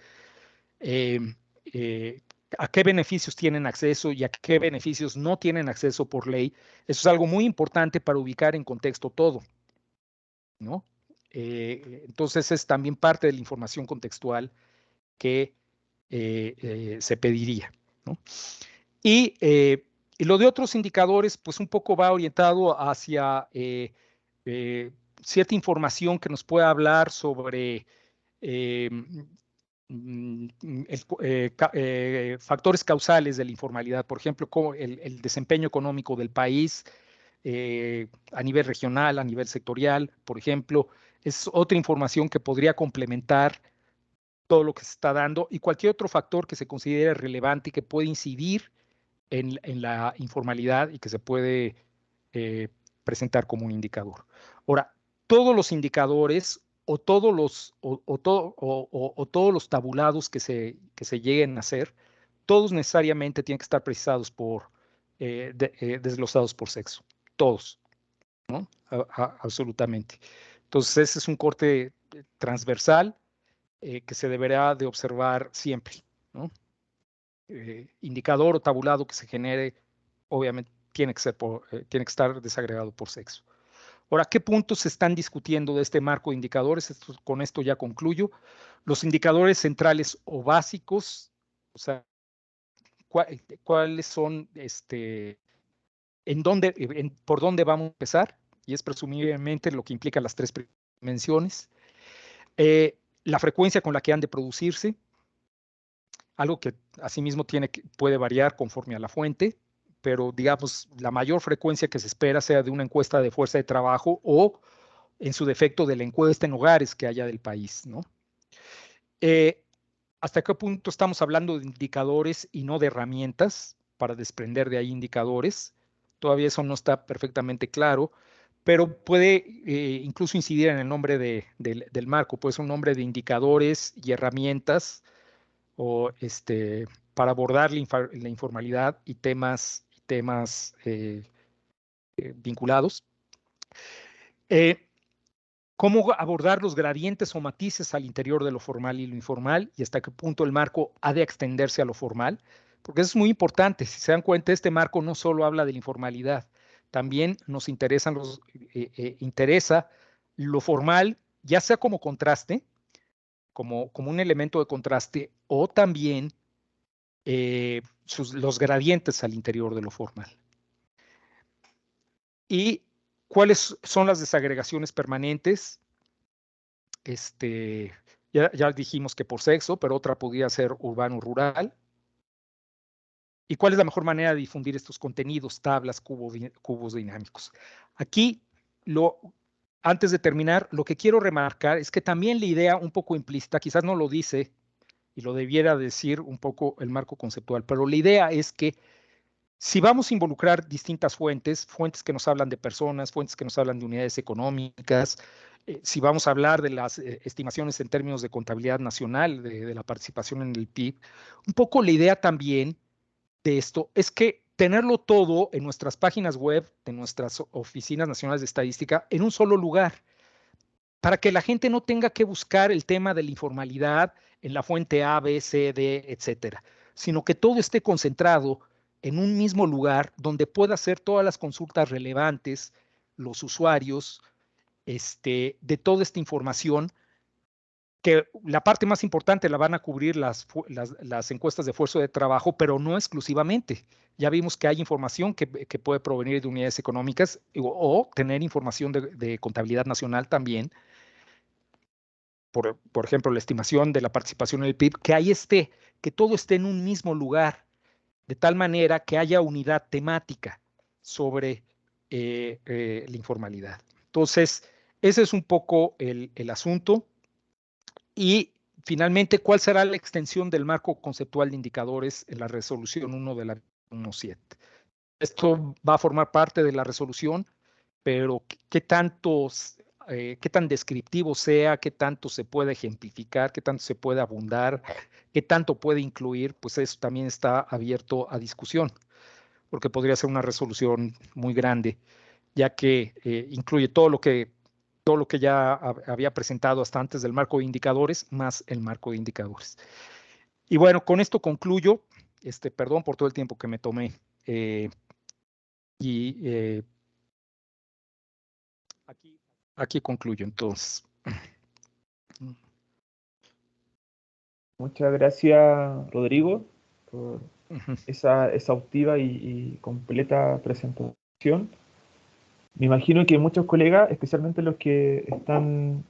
a qué beneficios tienen acceso y a qué beneficios no tienen acceso por ley. Eso es algo muy importante para ubicar en contexto todo, ¿no? Entonces es también parte de la información contextual que se pediría, ¿no? Y lo de otros indicadores, pues un poco va orientado hacia cierta información que nos pueda hablar sobre factores causales de la informalidad, por ejemplo, como el desempeño económico del país a nivel regional, a nivel sectorial, por ejemplo, es otra información que podría complementar todo lo que se está dando y cualquier otro factor que se considere relevante y que puede incidir en la informalidad y que se puede presentar como un indicador. Ahora, todos los indicadores o todos los tabulados que se lleguen a hacer, todos necesariamente tienen que estar precisados desglosados por sexo. Todos, ¿no? Absolutamente. Entonces, ese es un corte transversal que se deberá de observar siempre, ¿no? Indicador o tabulado que se genere, obviamente, tiene que estar desagregado por sexo. Ahora, ¿qué puntos se están discutiendo de este marco de indicadores? Con esto ya concluyo. Los indicadores centrales o básicos, o sea, ¿cuáles son, por dónde vamos a empezar? Y es presumiblemente lo que implica las tres dimensiones. La frecuencia con la que han de producirse, algo que asimismo puede variar conforme a la fuente, pero digamos, la mayor frecuencia que se espera sea de una encuesta de fuerza de trabajo o, en su defecto, de la encuesta en hogares que haya del país, ¿no? ¿Hasta qué punto estamos hablando de indicadores y no de herramientas para desprender de ahí indicadores? Todavía eso no está perfectamente claro, pero puede incluso incidir en el nombre del marco, puede ser un nombre de indicadores y herramientas o para abordar la informalidad y temas vinculados. Cómo abordar los gradientes o matices al interior de lo formal y lo informal y hasta qué punto el marco ha de extenderse a lo formal, porque eso es muy importante. Si se dan cuenta, este marco no solo habla de la informalidad, también nos interesa lo formal, ya sea como contraste, como un elemento de contraste, o también los gradientes al interior de lo formal. ¿Y cuáles son las desagregaciones permanentes? Ya dijimos que por sexo, pero otra podría ser urbano-rural. ¿Y cuál es la mejor manera de difundir estos contenidos, tablas, cubos dinámicos? Aquí, antes de terminar, lo que quiero remarcar es que también la idea un poco implícita, quizás no lo dice y lo debiera decir un poco el marco conceptual, pero la idea es que si vamos a involucrar distintas fuentes que nos hablan de personas, fuentes que nos hablan de unidades económicas, si vamos a hablar de las estimaciones en términos de contabilidad nacional, de la participación en el PIB, un poco la idea también de esto es que tenerlo todo en nuestras páginas web, de nuestras oficinas nacionales de estadística, en un solo lugar, para que la gente no tenga que buscar el tema de la informalidad en la fuente A, B, C, D, etcétera, sino que todo esté concentrado en un mismo lugar donde pueda hacer todas las consultas relevantes, los usuarios, de toda esta información, que la parte más importante la van a cubrir las encuestas de fuerza de trabajo, pero no exclusivamente. Ya vimos que hay información que puede provenir de unidades económicas o tener información de contabilidad nacional también. Por ejemplo, la estimación de la participación en el PIB, que todo esté en un mismo lugar, de tal manera que haya unidad temática sobre la informalidad. Entonces, ese es un poco el asunto. Y finalmente, ¿cuál será la extensión del marco conceptual de indicadores en la resolución 1 de la 1.7? Esto va a formar parte de la resolución, pero ¿qué tan descriptivo sea, qué tanto se puede ejemplificar, qué tanto se puede abundar, qué tanto puede incluir? Pues eso también está abierto a discusión, porque podría ser una resolución muy grande, ya que incluye todo lo que ya había presentado hasta antes del marco de indicadores, más el marco de indicadores. Y bueno, con esto concluyo. Perdón por todo el tiempo que me tomé. Aquí concluyo entonces. Muchas gracias, Rodrigo, por esa exhaustiva y completa presentación. Me imagino que muchos colegas, especialmente los que están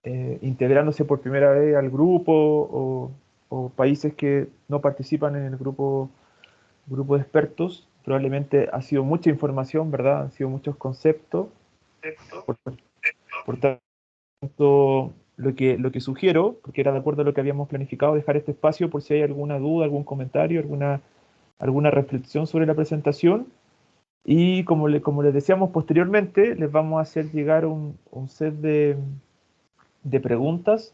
integrándose por primera vez al grupo o países que no participan en el grupo de expertos, probablemente ha sido mucha información, ¿verdad? Han sido muchos conceptos. Por, por tanto, lo que sugiero, porque era de acuerdo a lo que habíamos planificado, dejar este espacio por si hay alguna duda, algún comentario, alguna reflexión sobre la presentación. Y como les decíamos posteriormente, les vamos a hacer llegar un set de preguntas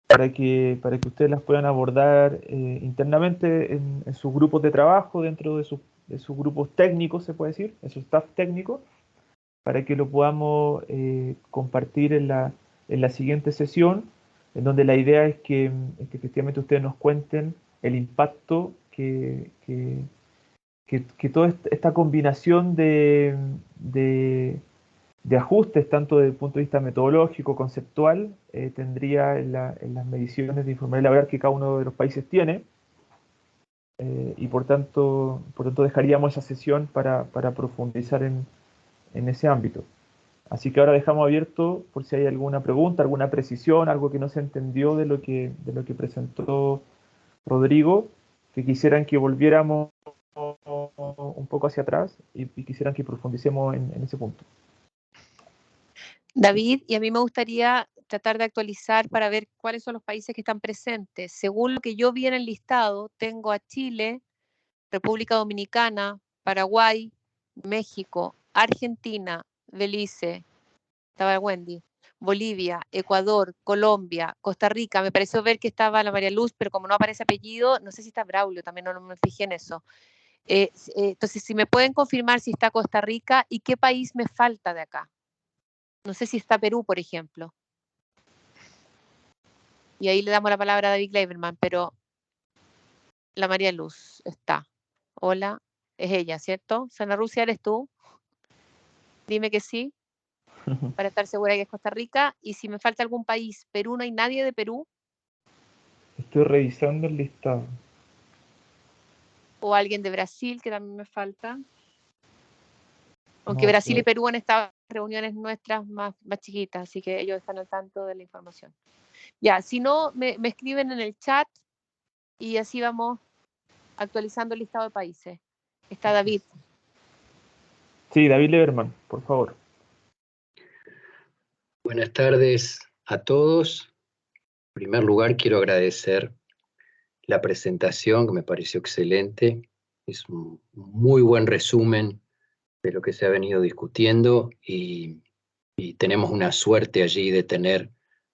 para que ustedes las puedan abordar internamente en sus grupos de trabajo, dentro de sus grupos técnicos, se puede decir, en su staff técnico, para que lo podamos compartir en la siguiente sesión, en donde la idea es que efectivamente ustedes nos cuenten el impacto que toda esta combinación de ajustes, tanto desde el punto de vista metodológico, conceptual, tendría en las mediciones de informalidad laboral que cada uno de los países tiene, y por tanto dejaríamos esa sesión para profundizar en ese ámbito. Así que ahora dejamos abierto por si hay alguna pregunta, alguna precisión, algo que no se entendió de lo que presentó Rodrigo, que quisieran que volviéramos un poco hacia atrás y quisieran que profundicemos en ese punto. David, y a mí me gustaría tratar de actualizar para ver cuáles son los países que están presentes. Según lo que yo vi en el listado, tengo a Chile, República Dominicana, Paraguay, México, Argentina, Belice, estaba Wendy, Bolivia, Ecuador, Colombia, Costa Rica. Me pareció ver que estaba la María Luz, pero como no aparece apellido, no sé si está Braulio, también no me fijé en eso. Entonces, si me pueden confirmar si está Costa Rica y qué país me falta de acá. No sé si está Perú, por ejemplo. Y ahí le damos la palabra a David Kleiberman, pero la María Luz está. Hola, es ella, ¿cierto? Sana Rusia, ¿eres tú? Dime que sí, para estar segura que es Costa Rica. Y si me falta algún país, Perú, ¿no hay nadie de Perú? Estoy revisando el listado. O alguien de Brasil, que también me falta. Aunque No, Brasil y Perú han estado en reuniones nuestras más chiquitas, así que ellos están al tanto de la información. Ya, si no, me escriben en el chat y así vamos actualizando el listado de países. Está David. Sí, David Leberman, por favor. Buenas tardes a todos. En primer lugar, quiero agradecer la presentación, que me pareció excelente. Es un muy buen resumen de lo que se ha venido discutiendo y tenemos una suerte allí de tener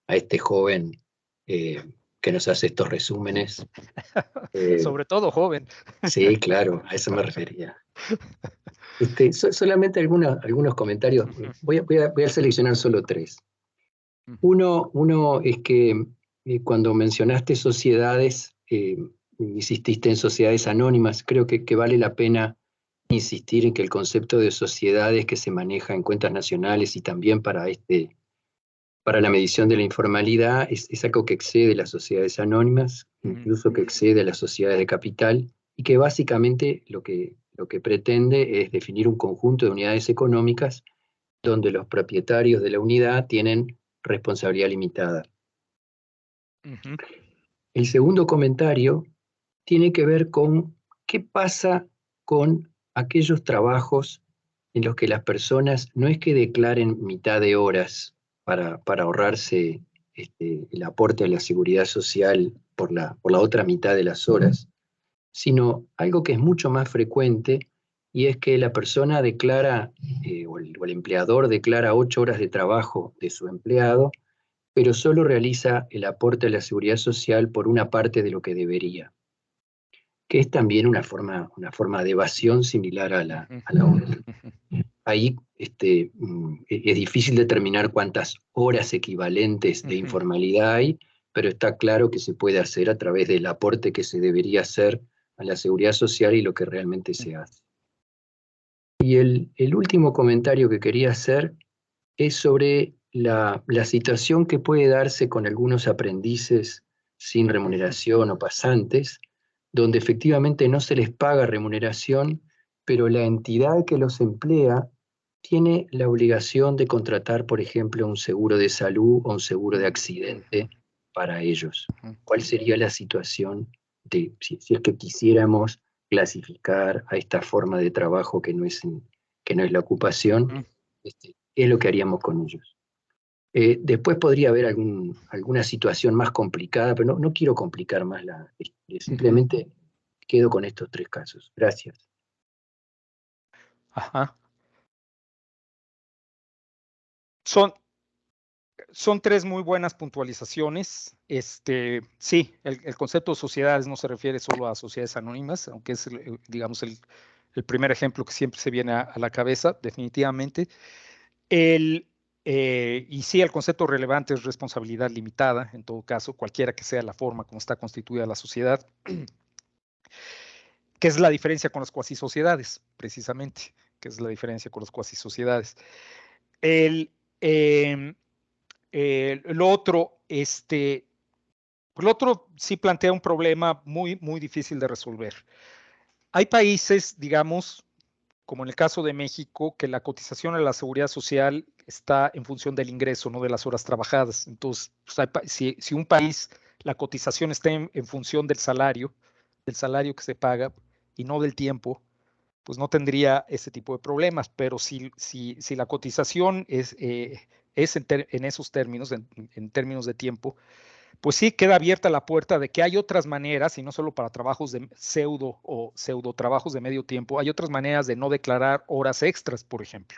a este joven que nos hace estos resúmenes. Sobre todo joven. Sí, claro, a eso me refería. Solamente algunos comentarios. Voy a seleccionar solo 3. Uno es que cuando mencionaste sociedades, insististe en sociedades anónimas. Creo que vale la pena insistir en que el concepto de sociedades que se maneja en cuentas nacionales y también para la medición de la informalidad es algo que excede las sociedades anónimas, incluso que excede a las sociedades de capital, y que básicamente lo que pretende es definir un conjunto de unidades económicas donde los propietarios de la unidad tienen responsabilidad limitada. El segundo comentario tiene que ver con qué pasa con aquellos trabajos en los que las personas no es que declaren mitad de horas para ahorrarse el aporte a la seguridad social por la otra mitad de las horas, sino algo que es mucho más frecuente, y es que la persona declara, o el empleador declara 8 horas de trabajo de su empleado, pero solo realiza el aporte a la seguridad social por una parte de lo que debería, que es también una forma de evasión similar a la otra. Ahí es difícil determinar cuántas horas equivalentes de informalidad hay, pero está claro que se puede hacer a través del aporte que se debería hacer a la seguridad social y lo que realmente se hace. Y el último comentario que quería hacer es sobre la situación que puede darse con algunos aprendices sin remuneración o pasantes, donde efectivamente no se les paga remuneración, pero la entidad que los emplea tiene la obligación de contratar, por ejemplo, un seguro de salud o un seguro de accidente para ellos? ¿Cuál sería la situación de si es que quisiéramos clasificar a esta forma de trabajo que no es la ocupación? ¿Qué es lo que haríamos con ellos? Después podría haber alguna situación más complicada, pero no quiero complicar más simplemente quedo con estos 3 casos. Gracias. Ajá. Son 3 muy buenas puntualizaciones. Sí, el concepto de sociedades no se refiere solo a sociedades anónimas, aunque es, digamos, el primer ejemplo que siempre se viene a la cabeza, definitivamente. Y sí, el concepto relevante es responsabilidad limitada, en todo caso, cualquiera que sea la forma como está constituida la sociedad, que es la diferencia con las cuasisociedades, precisamente, que es la diferencia con las cuasisociedades. Lo otro sí plantea un problema muy, muy difícil de resolver. Hay países, digamos, como en el caso de México, que la cotización a la seguridad social está en función del ingreso, no de las horas trabajadas. Entonces, pues si un país, la cotización está en función del salario que se paga y no del tiempo, pues no tendría ese tipo de problemas. Pero si la cotización es en esos términos, en términos de tiempo, pues sí queda abierta la puerta de que hay otras maneras, y no solo para trabajos de pseudo o pseudo trabajos de medio tiempo, hay otras maneras de no declarar horas extras, por ejemplo.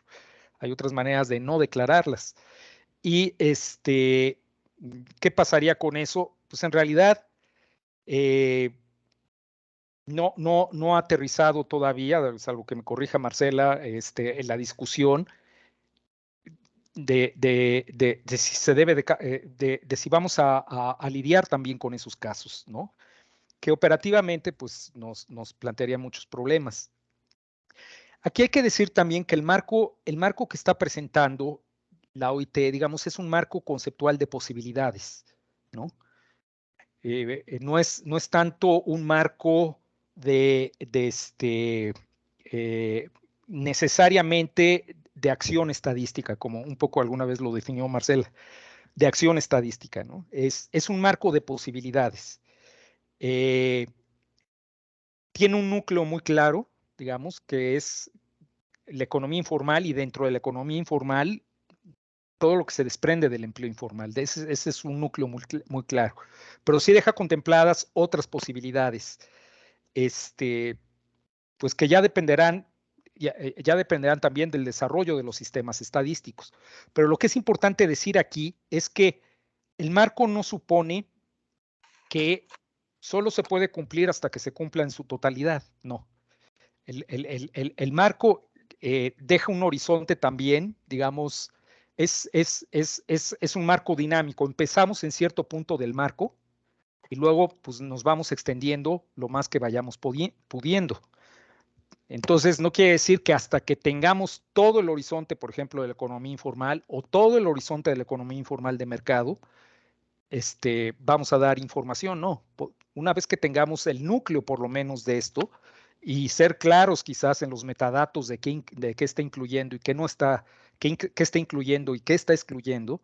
Hay otras maneras de no declararlas. Y ¿qué pasaría con eso? Pues en realidad no ha aterrizado todavía, salvo que me corrija Marcela, en la discusión de si se debe de si vamos a lidiar también con esos casos, ¿no? Que operativamente pues nos plantearía muchos problemas. Aquí hay que decir también que el marco que está presentando la OIT, digamos, es un marco conceptual de posibilidades, ¿no? No es tanto un marco necesariamente de acción estadística, como un poco alguna vez lo definió Marcela, de acción estadística, ¿no? Es un marco de posibilidades. Tiene un núcleo muy claro, digamos, que es la economía informal, y dentro de la economía informal, todo lo que se desprende del empleo informal. Ese es un núcleo muy, muy claro. Pero sí deja contempladas otras posibilidades, pues que ya dependerán también del desarrollo de los sistemas estadísticos. Pero lo que es importante decir aquí es que el marco no supone que solo se puede cumplir hasta que se cumpla en su totalidad, no. El marco deja un horizonte también, digamos, es un marco dinámico. Empezamos en cierto punto del marco y luego pues, nos vamos extendiendo lo más que vayamos pudiendo. Entonces, no quiere decir que hasta que tengamos todo el horizonte, por ejemplo, de la economía informal o todo el horizonte de la economía informal de mercado, vamos a dar información, no. Una vez que tengamos el núcleo, por lo menos, de esto, y ser claros quizás en los metadatos de qué está incluyendo y qué no está, qué está incluyendo y qué está excluyendo,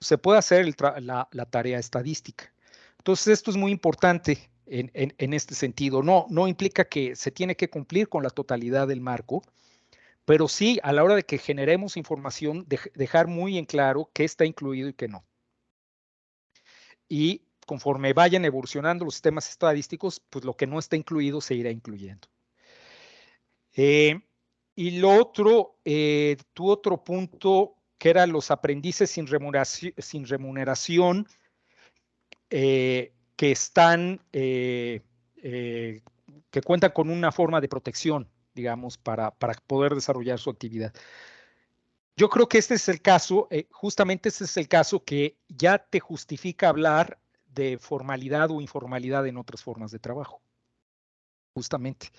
se puede hacer la tarea estadística. Entonces, esto es muy importante en este sentido. No implica que se tiene que cumplir con la totalidad del marco, pero sí, a la hora de que generemos información, dejar muy en claro qué está incluido y qué no. Y conforme vayan evolucionando los sistemas estadísticos, pues lo que no está incluido se irá incluyendo. Y lo otro, tu otro punto, que eran los aprendices sin remuneración que están, que cuentan con una forma de protección, digamos, para poder desarrollar su actividad. Yo creo que este es el caso, justamente este es el caso que ya te justifica hablar de formalidad o informalidad en otras formas de trabajo. Justamente.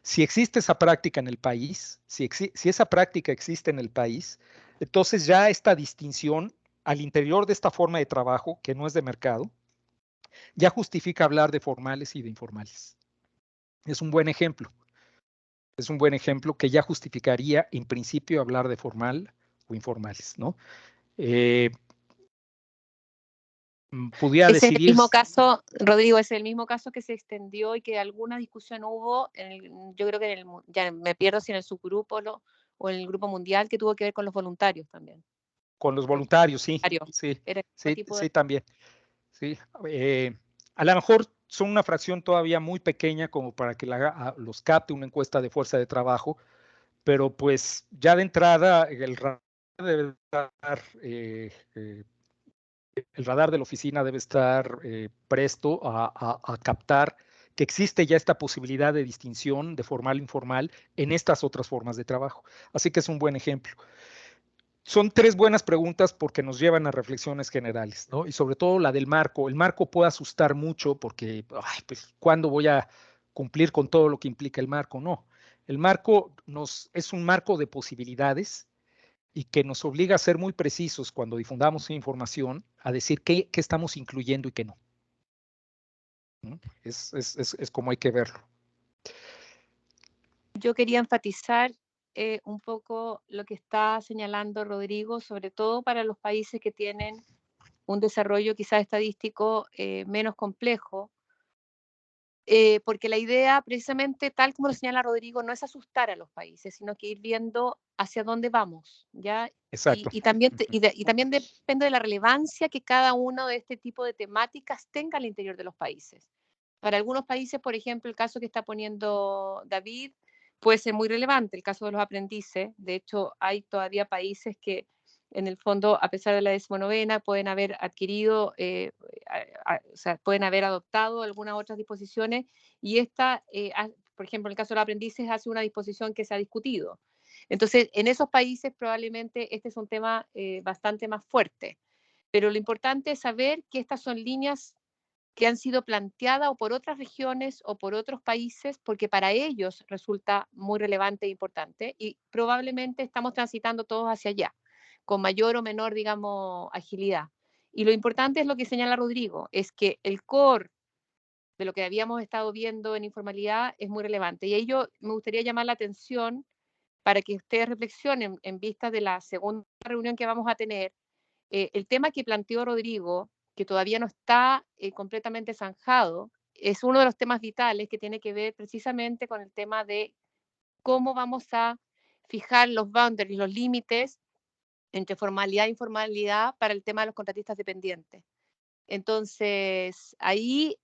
Si existe esa práctica en el país, si esa práctica existe en el país, entonces ya esta distinción al interior de esta forma de trabajo, que no es de mercado, ya justifica hablar de formales y de informales. Es un buen ejemplo. Es un buen ejemplo que ya justificaría en principio hablar de formal o informales, ¿no? Pudiera Es el decidir. mismo caso, Rodrigo, es el mismo caso que se extendió y que alguna discusión hubo, yo creo que ya me pierdo si en el subgrupo o en el grupo mundial, que tuvo que ver con los voluntarios también. Con los voluntarios, sí, Sí, era sí, tipo sí, también. Sí, a lo mejor son una fracción todavía muy pequeña como para que los capte una encuesta de fuerza de trabajo, pero pues ya de entrada el radar debe estar, el radar de la oficina debe estar presto a captar que existe ya esta posibilidad de distinción de formal e informal en estas otras formas de trabajo. Así que es un buen ejemplo. Son tres buenas preguntas porque nos llevan a reflexiones generales, ¿no? Y sobre todo la del marco. El marco puede asustar mucho porque, ay, pues, ¿cuándo voy a cumplir con todo lo que implica el marco? No. El marco es un marco de posibilidades y que nos obliga a ser muy precisos cuando difundamos información, a decir qué estamos incluyendo y qué no. ¿No? Es como hay que verlo. Yo quería enfatizar un poco lo que está señalando Rodrigo, sobre todo para los países que tienen un desarrollo quizás estadístico menos complejo, porque la idea, precisamente, tal como lo señala Rodrigo, no es asustar a los países, sino que ir viendo hacia dónde vamos, ¿ya? Exacto. Y también depende de la relevancia que cada uno de este tipo de temáticas tenga al interior de los países. Para algunos países, por ejemplo, el caso que está poniendo David puede ser muy relevante, el caso de los aprendices. De hecho, hay todavía países que, en el fondo, a pesar de la 19ª, pueden haber adquirido, o sea, pueden haber adoptado algunas otras disposiciones, y esta, por ejemplo, en el caso de los aprendices, hace una disposición que se ha discutido. Entonces, en esos países probablemente este es un tema bastante más fuerte. Pero lo importante es saber que estas son líneas que han sido planteadas o por otras regiones o por otros países, porque para ellos resulta muy relevante e importante, y probablemente estamos transitando todos hacia allá, con mayor o menor, digamos, agilidad. Y lo importante es lo que señala Rodrigo, es que el core de lo que habíamos estado viendo en informalidad es muy relevante. Y ello me gustaría llamar la atención para que ustedes reflexionen en vista de la segunda reunión que vamos a tener. El tema que planteó Rodrigo, que todavía no está completamente zanjado, es uno de los temas vitales que tiene que ver precisamente con el tema de cómo vamos a fijar los boundaries, los límites entre formalidad e informalidad para el tema de los contratistas dependientes. Entonces, ahí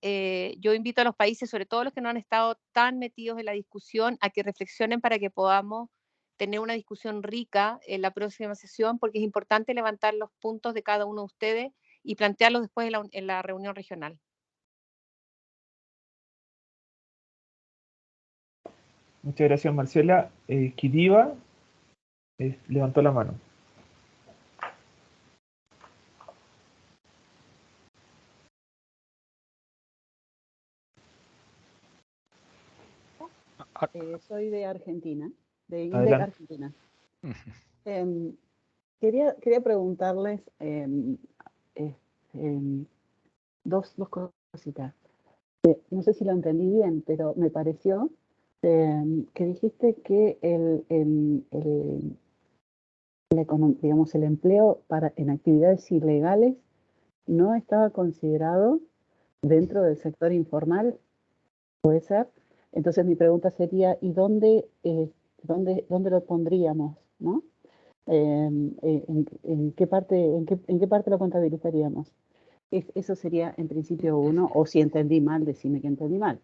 yo invito a los países, sobre todo los que no han estado tan metidos en la discusión, a que reflexionen para que podamos tener una discusión rica en la próxima sesión, porque es importante levantar los puntos de cada uno de ustedes y plantearlos después en la reunión regional. Muchas gracias, Marcela. Kidiva levantó la mano. Soy de Argentina, de INDEC, Adelante. Argentina. Quería preguntarles dos cositas. No sé si lo entendí bien, pero me pareció que dijiste que digamos, el empleo en actividades ilegales no estaba considerado dentro del sector informal, ¿puede ser? Entonces mi pregunta sería, ¿y dónde lo pondríamos, ¿no? ¿En qué parte lo contabilizaríamos? Eso sería en principio uno, o si entendí mal, decime que entendí mal.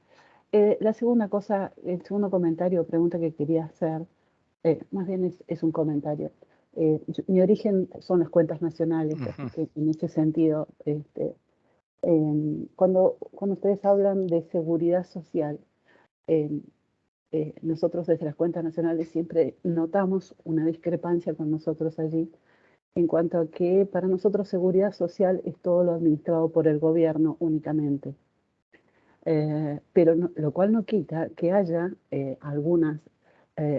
La segunda cosa, el segundo comentario o pregunta que quería hacer, más bien es un comentario. Mi origen son las cuentas nacionales, así que en ese sentido, cuando ustedes hablan de seguridad social, nosotros desde las cuentas nacionales siempre notamos una discrepancia con nosotros allí, en cuanto a que para nosotros seguridad social es todo lo administrado por el gobierno únicamente. Pero lo cual no quita que haya algunas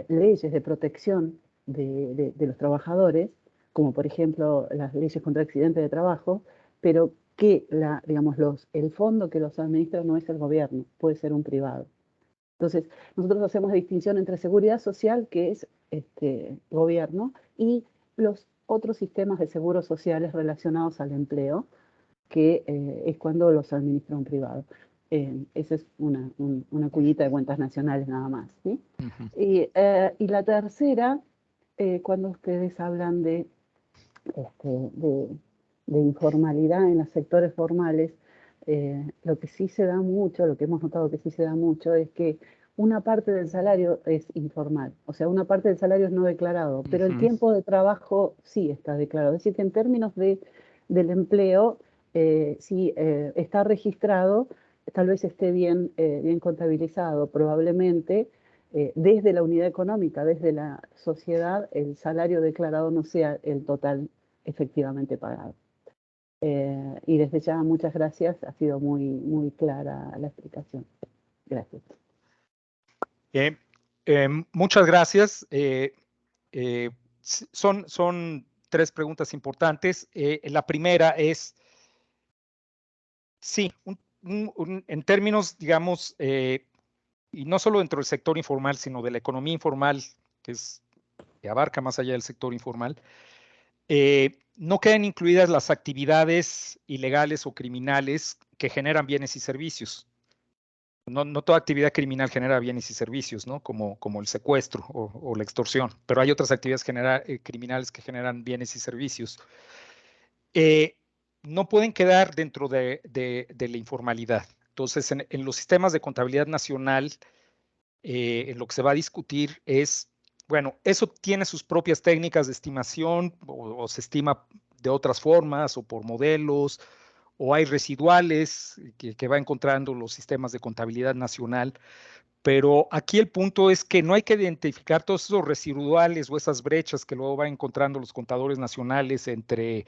leyes de protección de los trabajadores, como por ejemplo las leyes contra accidentes de trabajo, pero que digamos, el fondo que los administra no es el gobierno, puede ser un privado. Entonces, nosotros hacemos distinción entre seguridad social, que es gobierno, y los otros sistemas de seguros sociales relacionados al empleo, que es cuando los administra un privado. Esa es una cuñita de cuentas nacionales nada más, ¿sí? Y la tercera, cuando ustedes hablan de informalidad en los sectores formales, lo que sí se da mucho, lo que hemos notado que sí se da mucho, es que una parte del salario es informal, o sea, una parte del salario es no declarado, pero el tiempo de trabajo sí está declarado. Es decir, que en términos del empleo, si está registrado, tal vez esté bien contabilizado, probablemente desde la unidad económica, desde la sociedad, el salario declarado no sea el total efectivamente pagado. Y desde ya, muchas gracias, ha sido muy clara la explicación. Gracias. Muchas gracias. Son 3 preguntas importantes. La primera es, sí, en términos, digamos, y no solo dentro del sector informal, sino de la economía informal, que abarca más allá del sector informal, no quedan incluidas las actividades ilegales o criminales que generan bienes y servicios. No toda actividad criminal genera bienes y servicios, ¿no? Como el secuestro o la extorsión, pero hay otras actividades criminales que generan bienes y servicios. No pueden quedar dentro de la informalidad. Entonces, en los sistemas de contabilidad nacional, en lo que se va a discutir es, bueno, eso tiene sus propias técnicas de estimación o se estima de otras formas o por modelos, o hay residuales que va encontrando los sistemas de contabilidad nacional, pero aquí el punto es que no hay que identificar todos esos residuales o esas brechas que luego van encontrando los contadores nacionales entre,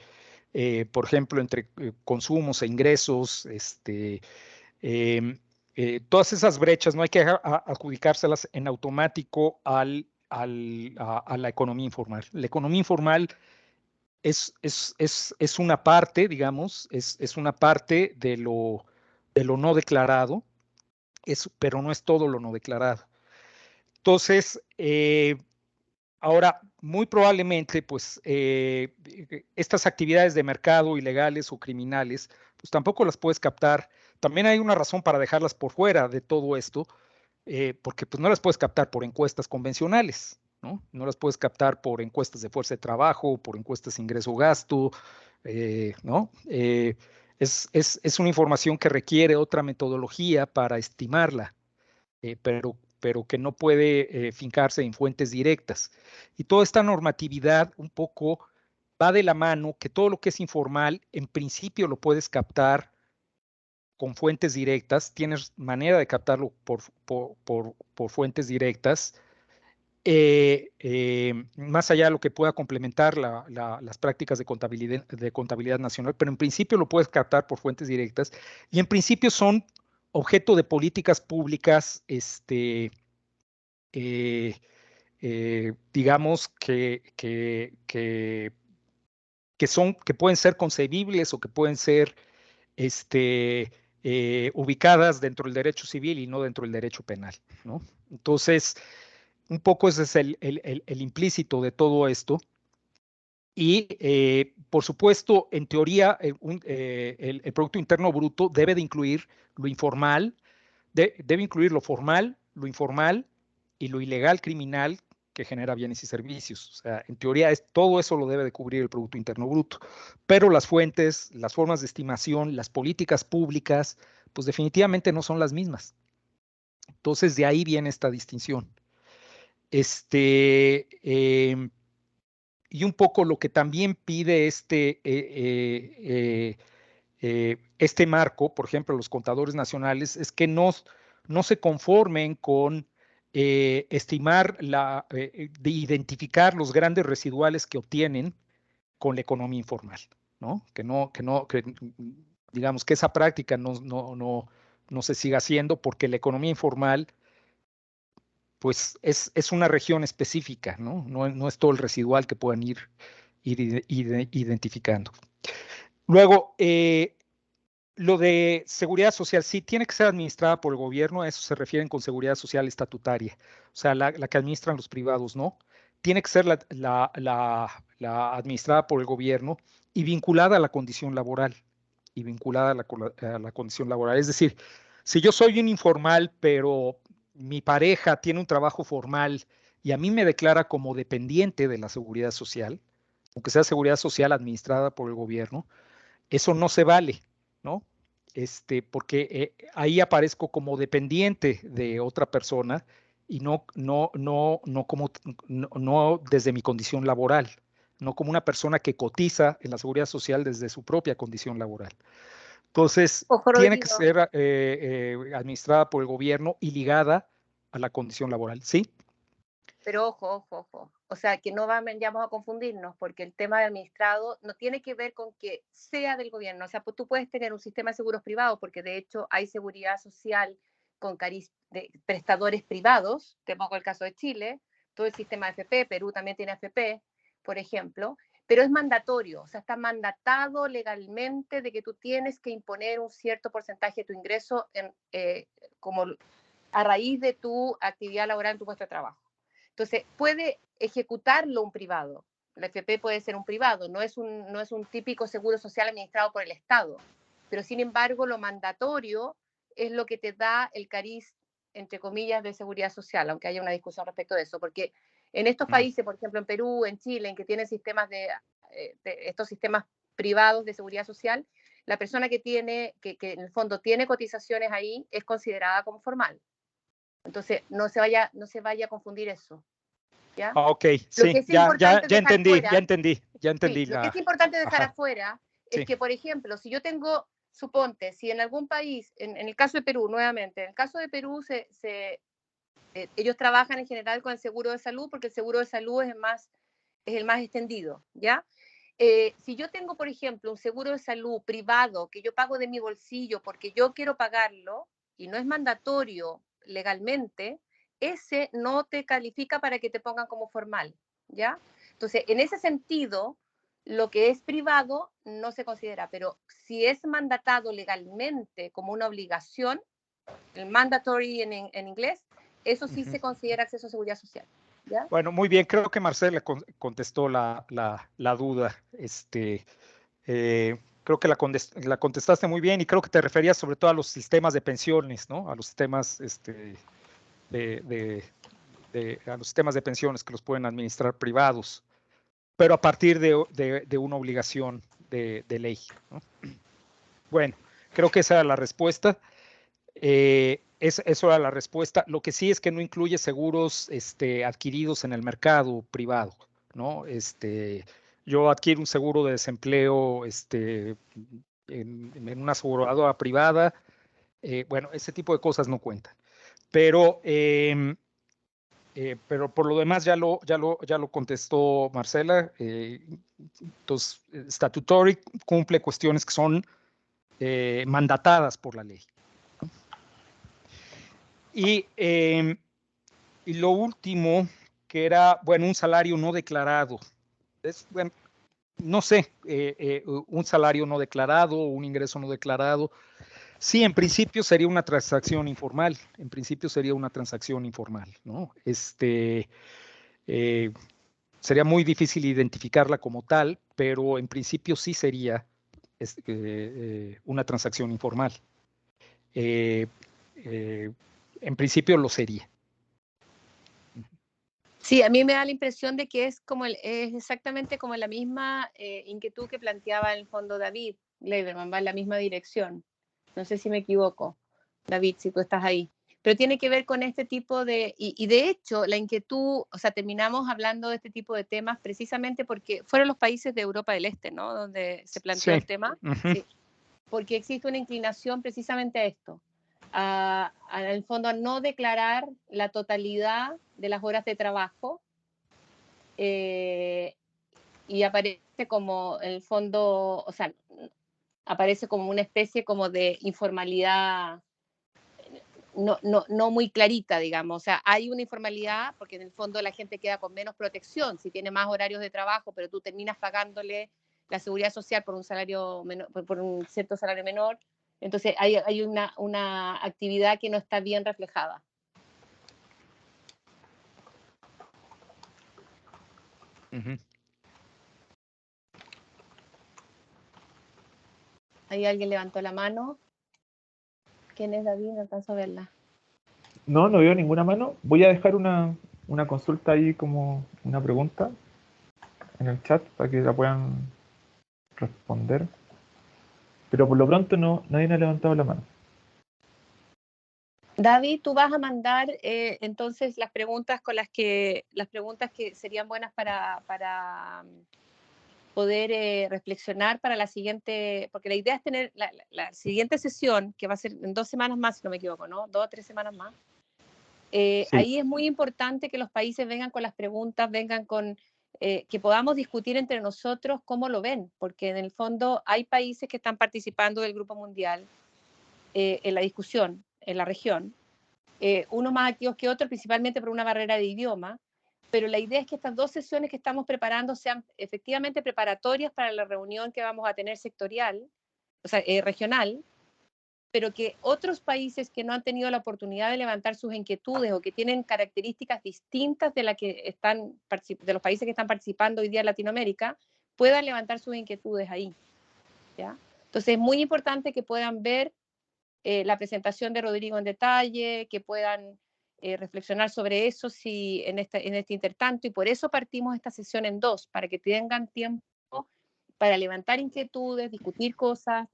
por ejemplo, entre consumos e ingresos, todas esas brechas no hay que adjudicárselas en automático a la economía informal. La economía informal es una parte, digamos, es una parte de lo no declarado, pero no es todo lo no declarado. Entonces, ahora, muy probablemente, pues, estas actividades de mercado ilegales o criminales, pues tampoco las puedes captar. También hay una razón para dejarlas por fuera de todo esto, porque pues no las puedes captar por encuestas convencionales, ¿no? No las puedes captar por encuestas de fuerza de trabajo, por encuestas de ingreso-gasto, ¿no? Es una información que requiere otra metodología para estimarla, pero que no puede fincarse en fuentes directas. Y toda esta normatividad un poco va de la mano, que todo lo que es informal, en principio lo puedes captar con fuentes directas, tienes manera de captarlo por fuentes directas, más allá de lo que pueda complementar las prácticas de contabilidad nacional, pero en principio lo puedes captar por fuentes directas y en principio son objeto de políticas públicas, digamos que pueden ser concebibles o que pueden ser ubicadas dentro del derecho civil y no dentro del derecho penal, ¿no? Entonces, un poco ese es el implícito de todo esto. Y, por supuesto, en teoría, el Producto Interno Bruto debe de incluir lo informal, debe incluir lo formal, lo informal y lo ilegal criminal que genera bienes y servicios. O sea, en teoría todo eso lo debe de cubrir el Producto Interno Bruto. Pero las fuentes, las formas de estimación, las políticas públicas, pues definitivamente no son las mismas. Entonces, de ahí viene esta distinción. Y un poco lo que también pide este marco, por ejemplo, los contadores nacionales, es que no se conformen con estimar, de identificar los grandes residuales que obtienen con la economía informal, ¿no? Que digamos que esa práctica no se siga haciendo porque la economía informal pues es una región específica, ¿no? No es todo el residual que puedan ir identificando. Luego, Lo de seguridad social, sí, tiene que ser administrada por el gobierno, a eso se refieren con seguridad social estatutaria, o sea, la que administran los privados, ¿no? Tiene que ser la administrada por el gobierno y vinculada a la condición laboral, a la condición laboral. Es decir, si yo soy un informal, pero mi pareja tiene un trabajo formal y a mí me declara como dependiente de la seguridad social, aunque sea seguridad social administrada por el gobierno, eso no se vale, ¿no? Porque ahí aparezco como dependiente de otra persona y no desde mi condición laboral, no como una persona que cotiza en la seguridad social desde su propia condición laboral. Entonces, Ojo, tiene que Rodrigo. ser administrada por el gobierno y ligada a la condición laboral, ¿sí? Pero ojo. O sea, que no vayamos a confundirnos, porque el tema de administrado no tiene que ver con que sea del gobierno. O sea, pues tú puedes tener un sistema de seguros privados, porque de hecho hay seguridad social con de prestadores privados. Te pongo el caso de Chile, todo el sistema de AFP, Perú también tiene AFP, por ejemplo, pero es mandatorio. O sea, está mandatado legalmente de que tú tienes que imponer un cierto porcentaje de tu ingreso como a raíz de tu actividad laboral en tu puesto de trabajo. Entonces, puede ejecutarlo un privado. La FP puede ser un privado, no es un típico seguro social administrado por el Estado. Pero, sin embargo, lo mandatorio es lo que te da el cariz, entre comillas, de seguridad social, aunque haya una discusión respecto de eso. Porque en estos países, por ejemplo, en Perú, en Chile, en que tienen sistemas de estos sistemas privados de seguridad social, la persona que en el fondo tiene cotizaciones ahí es considerada como formal. Entonces, no se vaya a confundir eso. ¿Ya? Ah, ok, Lo que sí, es importante dejar fuera, ya entendí sí, lo que es importante dejar Ajá, afuera es sí. que, por ejemplo, si yo tengo, suponte, si en algún país, en el caso de Perú, nuevamente, en el caso de Perú, ellos trabajan en general con el seguro de salud porque el seguro de salud es el más extendido, ¿ya? Si yo tengo, por ejemplo, un seguro de salud privado que yo pago de mi bolsillo porque yo quiero pagarlo y no es mandatorio legalmente, ese no te califica para que te pongan como formal, ¿ya? Entonces, en ese sentido, lo que es privado no se considera, pero si es mandatado legalmente como una obligación, el mandatory en inglés, eso sí se considera acceso a seguridad social, ¿ya? Bueno, muy bien, creo que Marcela contestó la duda. Creo que la contestaste muy bien y creo que te referías sobre todo a los sistemas de pensiones, ¿no? A los sistemas, a los sistemas de pensiones que los pueden administrar privados, pero a partir de una obligación de ley, ¿no? Bueno, creo que esa era la respuesta. Eso era la respuesta. Lo que sí es que no incluye seguros adquiridos en el mercado privado, ¿no? Yo adquiero un seguro de desempleo en una aseguradora privada. Bueno, ese tipo de cosas no cuentan. Pero por lo demás ya lo contestó Marcela. Entonces, statutory cumple cuestiones que son mandatadas por la ley. Y lo último, que era, bueno, un salario no declarado. Bueno, no sé, un salario no declarado, un ingreso no declarado. Sí, en principio sería una transacción informal. En principio sería una transacción informal, ¿no? Sería muy difícil identificarla como tal, pero en principio sí sería una transacción informal. En principio lo sería. Sí, a mí me da la impresión de que es exactamente como la misma inquietud que planteaba en el fondo David Leiberman, va en la misma dirección. No sé si me equivoco, David, si tú estás ahí. Pero tiene que ver con este tipo y de hecho la inquietud, o sea, terminamos hablando de este tipo de temas precisamente porque fueron los países de Europa del Este, ¿no? Donde se planteó el tema. Sí, porque existe una inclinación precisamente a esto. En el fondo, a no declarar la totalidad de las horas de trabajo y aparece como, en el fondo, o sea, aparece como una especie como de informalidad no muy clarita, digamos. O sea, hay una informalidad porque en el fondo la gente queda con menos protección si tiene más horarios de trabajo, pero tú terminas pagándole la seguridad social por un salario menor, por un cierto salario menor. Entonces hay una actividad que no está bien reflejada. Ujú. Ahí alguien levantó la mano. ¿Quién es David? No alcanzo a verla. No, no veo ninguna mano. Voy a dejar una consulta ahí, como una pregunta en el chat para que la puedan responder. Pero por lo pronto nadie ha levantado la mano. David, tú vas a mandar entonces las preguntas que serían buenas para poder reflexionar para la siguiente, porque la idea es tener la siguiente sesión, que va a ser en 2 semanas más, si no me equivoco, ¿no? 2 o 3 semanas más. Sí. Ahí es muy importante que los países vengan con las preguntas, vengan con que podamos discutir entre nosotros cómo lo ven, porque en el fondo hay países que están participando del Grupo Mundial en la discusión en la región, unos más activos que otros, principalmente por una barrera de idioma, pero la idea es que estas 2 sesiones que estamos preparando sean efectivamente preparatorias para la reunión que vamos a tener sectorial, o sea, regional, pero que otros países que no han tenido la oportunidad de levantar sus inquietudes o que tienen características distintas de los países que están participando hoy día en Latinoamérica, puedan levantar sus inquietudes ahí, ¿ya? Entonces es muy importante que puedan ver la presentación de Rodrigo en detalle, que puedan reflexionar sobre eso en este intertanto, y por eso partimos esta sesión en 2, para que tengan tiempo para levantar inquietudes, discutir cosas,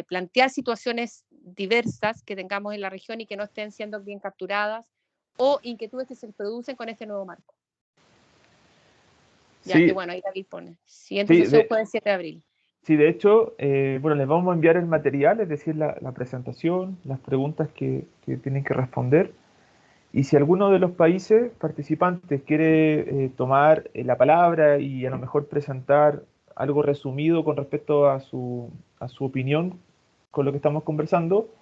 plantear situaciones diversas que tengamos en la región y que no estén siendo bien capturadas, o inquietudes que se producen con este nuevo marco. Ya, Sí, que bueno, ahí David pone. Siguiente sí, sesión fue el 7 de abril. Sí, de hecho, bueno, les vamos a enviar el material, es decir, la presentación, las preguntas que tienen que responder. Y si alguno de los países participantes quiere tomar la palabra y a lo mejor presentar algo resumido con respecto a su opinión con lo que estamos conversando,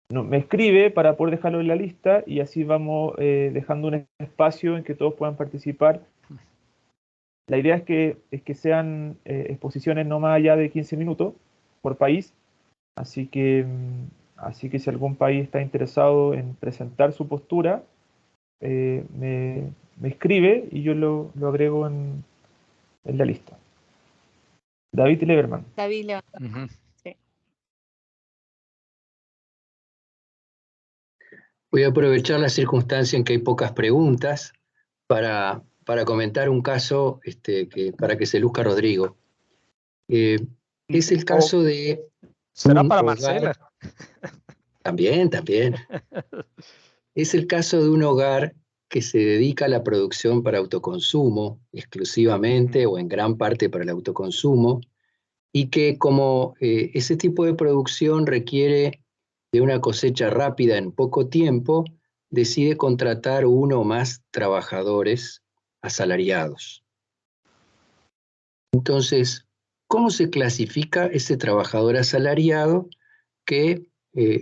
me escribe para poder dejarlo en la lista, y así vamos dejando un espacio en que todos puedan participar. La idea es que sean exposiciones no más allá de 15 minutos por país, así que si algún país está interesado en presentar su postura, me escribe y yo lo agrego en la lista. David Leverman. David levantó. Ujú. Sí. Voy a aprovechar la circunstancia en que hay pocas preguntas para comentar un caso para que se luzca Rodrigo. Es el caso de ¿Será un para hogar. Marcela? También. Es el caso de un hogar que se dedica a la producción para autoconsumo, exclusivamente o en gran parte para el autoconsumo, y que como ese tipo de producción requiere de una cosecha rápida en poco tiempo, decide contratar uno o más trabajadores asalariados. Entonces, ¿cómo se clasifica ese trabajador asalariado que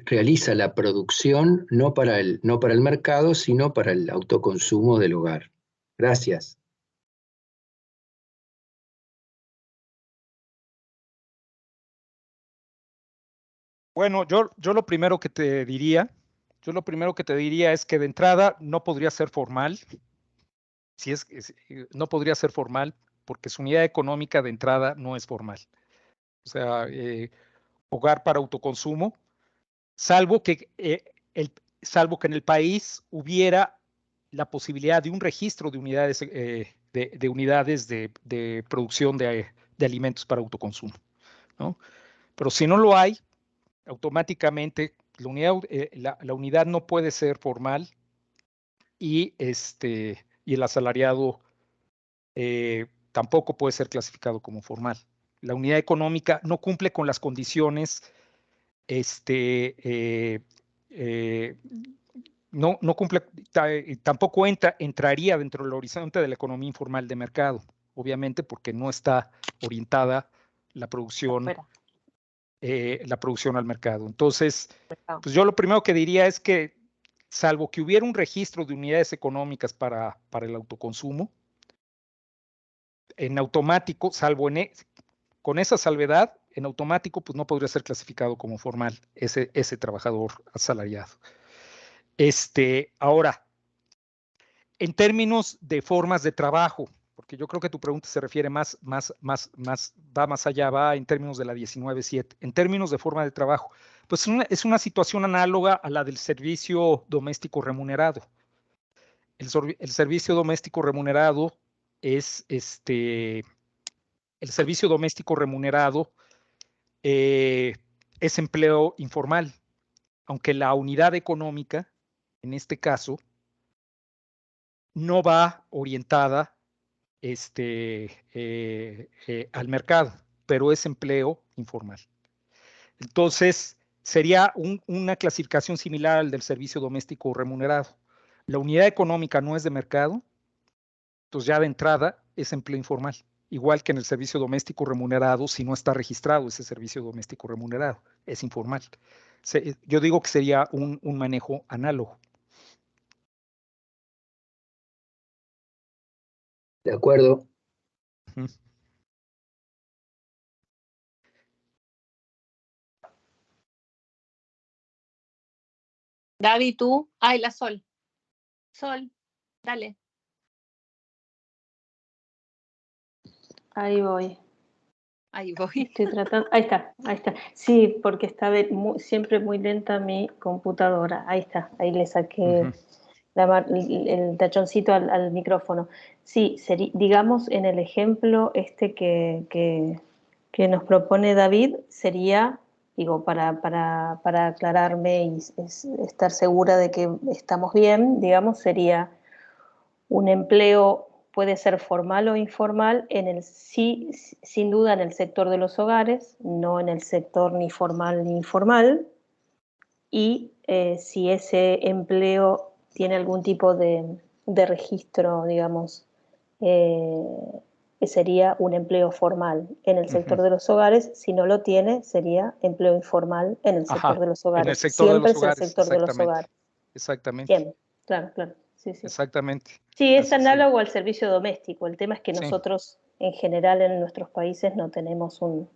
realiza la producción no para el mercado, sino para el autoconsumo del hogar? Gracias. Bueno, yo lo primero que te diría es que de entrada no podría ser formal, no podría ser formal porque su unidad económica de entrada no es formal. O sea, hogar para autoconsumo, salvo que en el país hubiera la posibilidad de un registro de unidades de producción de alimentos para autoconsumo, ¿no? Pero si no lo hay, automáticamente la unidad no puede ser formal, y el asalariado tampoco puede ser clasificado como formal. La unidad económica no cumple con las condiciones, no cumple, tampoco entraría dentro del horizonte de la economía informal de mercado, obviamente porque no está orientada la producción al mercado. Entonces, pues yo lo primero que diría es que, salvo que hubiera un registro de unidades económicas para el autoconsumo, en automático, con esa salvedad, en automático, pues no podría ser clasificado como formal ese trabajador asalariado. Ahora, en términos de formas de trabajo, porque yo creo que tu pregunta se refiere va más allá, va en términos de la 19.7. En términos de forma de trabajo, pues es una situación análoga a la del servicio doméstico remunerado. El servicio doméstico remunerado es el servicio doméstico remunerado es empleo informal, aunque la unidad económica, en este caso, no va orientada al mercado, pero es empleo informal. Entonces, sería una clasificación similar al del servicio doméstico remunerado. La unidad económica no es de mercado, entonces ya de entrada es empleo informal. Igual que en el servicio doméstico remunerado, si no está registrado ese servicio doméstico remunerado, es informal. Yo digo que sería un manejo análogo. De acuerdo. David, tú. Ay, la Sol. Sol, dale. Ahí voy. Ahí voy. Estoy tratando. Ahí está, ahí está. Sí, porque está siempre muy lenta mi computadora. Ahí está, ahí le saqué el tachoncito al micrófono. Sí, digamos en el ejemplo que nos propone David, sería, digo, para aclararme y estar segura de que estamos bien, digamos, sería un empleo, puede ser formal o informal, sin duda en el sector de los hogares, no en el sector ni formal ni informal, y si ese empleo tiene algún tipo de registro, digamos, sería un empleo formal en el sector de los hogares. Si no lo tiene, sería empleo informal en el sector de los hogares. En el sector Siempre de los hogares, es el sector de los hogares. Exactamente. Siempre, claro, claro. Sí, sí. Exactamente. Sí, es análogo al servicio doméstico. El tema es que Sí. nosotros, en general, en nuestros países no tenemos o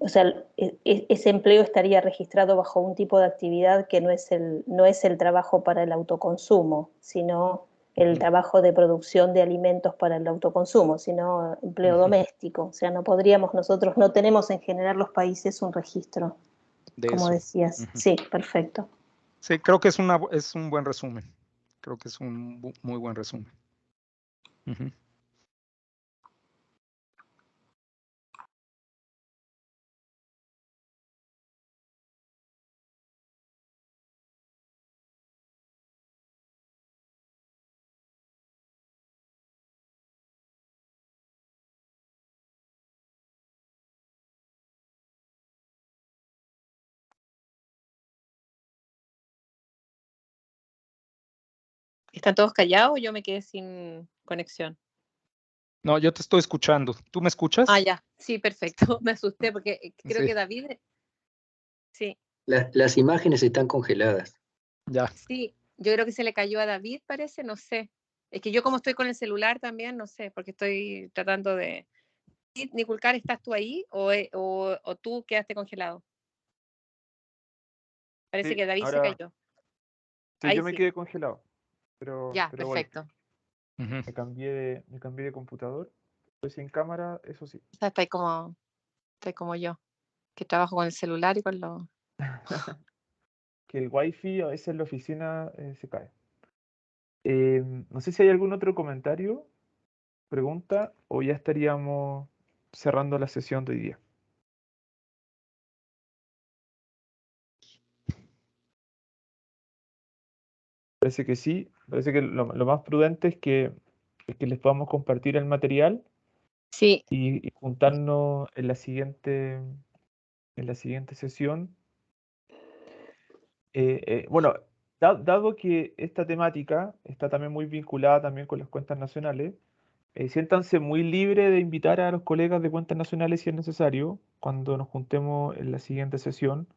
sea, ese empleo estaría registrado bajo un tipo de actividad que no es el trabajo para el autoconsumo, sino el trabajo de producción de alimentos para el autoconsumo, sino empleo doméstico. O sea, nosotros no tenemos en general los países un registro, De como eso. decías. Sí, perfecto. Sí, creo que es un buen resumen. Creo que es un muy buen resumen. ¿Están todos callados o yo me quedé sin conexión? No, yo te estoy escuchando. ¿Tú me escuchas? Ah, ya. Sí, perfecto. Me asusté porque creo que David... Sí. Las imágenes están congeladas. Ya. Sí, yo creo que se le cayó a David, parece, no sé. Es que yo como estoy con el celular también, no sé, porque estoy tratando de... Niculcar, ¿estás tú ahí o tú quedaste congelado? Parece Sí, que David se ahora cayó. sí, Ahí yo me sí. quedé congelado, pero Ya, voy. perfecto. Me cambié de computador. Estoy sin cámara, eso sí. O sea, estoy como yo, que trabajo con el celular y con los... Que el wifi a veces en la oficina se cae. No sé si hay algún otro comentario, pregunta, o ya estaríamos cerrando la sesión de hoy día. Parece que sí, parece que lo más prudente es que les podamos compartir el material Sí, y juntarnos en la siguiente sesión. Bueno, dado que esta temática está también muy vinculada también con las cuentas nacionales, siéntanse muy libres de invitar a los colegas de cuentas nacionales si es necesario, cuando nos juntemos en la siguiente sesión.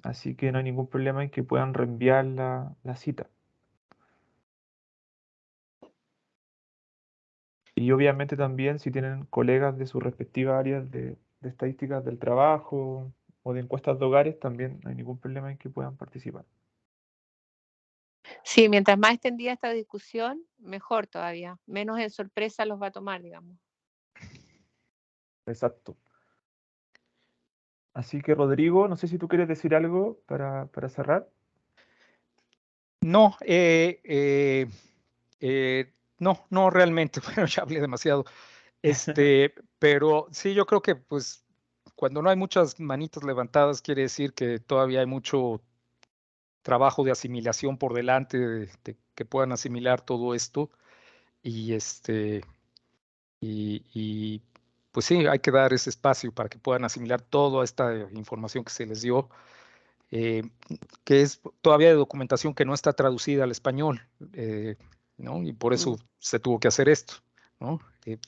Así que no hay ningún problema en que puedan reenviar la cita. Y obviamente también si tienen colegas de sus respectivas áreas de de estadísticas del trabajo o de encuestas de hogares, también no hay ningún problema en que puedan participar. Sí, mientras más extendida esta discusión, mejor todavía. Menos en sorpresa los va a tomar, digamos. Exacto. Así que, Rodrigo, no sé si tú quieres decir algo para cerrar. No, no realmente. Bueno, ya hablé demasiado. Pero sí, yo creo que pues cuando no hay muchas manitas levantadas, quiere decir que todavía hay mucho trabajo de asimilación por delante, de que puedan asimilar todo esto. Y y pues sí, hay que dar ese espacio para que puedan asimilar toda esta información que se les dio, eh, que es todavía de documentación que no está traducida al español, ¿no? Y por eso se tuvo que hacer esto, ¿no?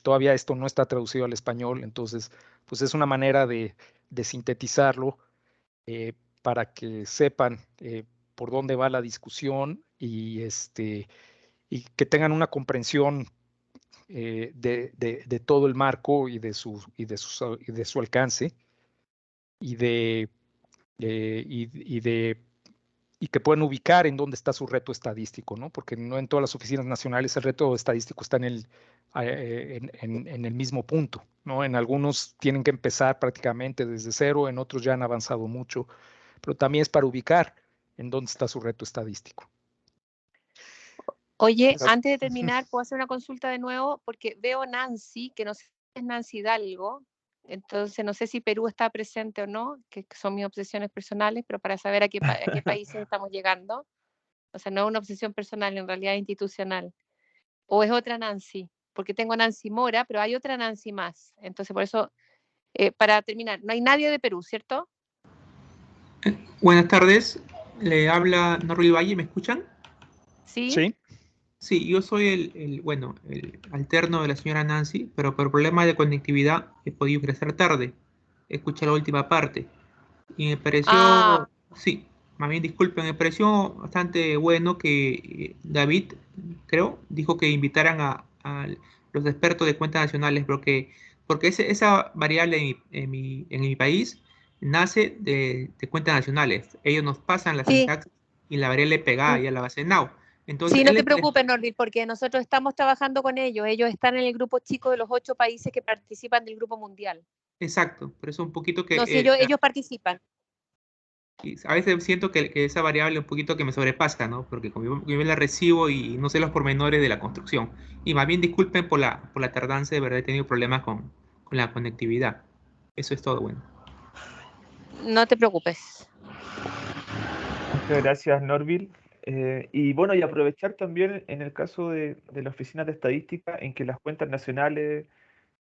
Todavía esto no está traducido al español, entonces, pues es una manera de sintetizarlo, para que sepan por dónde va la discusión y que tengan una comprensión de todo el marco y de su alcance y de, y de y que puedan ubicar en dónde está su reto estadístico, ¿no? Porque no en todas las oficinas nacionales el reto estadístico está en el mismo punto, ¿no? En algunos tienen que empezar prácticamente desde cero, en otros ya han avanzado mucho, pero también es para ubicar en dónde está su reto estadístico. Oye, antes de terminar, ¿puedo hacer una consulta de nuevo? Porque veo Nancy, que no sé si es Nancy Hidalgo, entonces no sé si Perú está presente o no, que son mis obsesiones personales, pero para saber a qué países estamos llegando. O sea, no es una obsesión personal, en realidad es institucional. O es otra Nancy, porque tengo a Nancy Mora, pero hay otra Nancy más. Entonces, por eso, para terminar, no hay nadie de Perú, ¿cierto? Buenas tardes, le habla Norby Valle, ¿me escuchan? Sí. Sí. Sí, yo soy el alterno de la señora Nancy, pero por problemas de conectividad he podido ingresar tarde. Escuché la última parte y me pareció, sí, más bien disculpen, me pareció bastante bueno que David, creo, dijo que invitaran a los expertos de cuentas nacionales, porque esa variable en mi país nace de cuentas nacionales. Ellos nos pasan la Sí. sintaxis y la variable pegada y a la base de NAU. Entonces, Sí, no te preocupes, Norby, porque nosotros estamos trabajando con ellos. Ellos están en el grupo chico de los 8 países que participan del grupo mundial. Exacto, por eso un poquito que... No, sí, ellos participan. A veces siento que esa variable un poquito que me sobrepasa, ¿no? Porque como yo la recibo y no sé los pormenores de la construcción. Y más bien disculpen por la tardanza, de verdad he tenido problemas con la conectividad. Eso es todo, bueno. No te preocupes. Muchas gracias, Norville. Y bueno, y aprovechar también en el caso de la Oficina de Estadística, en que las cuentas nacionales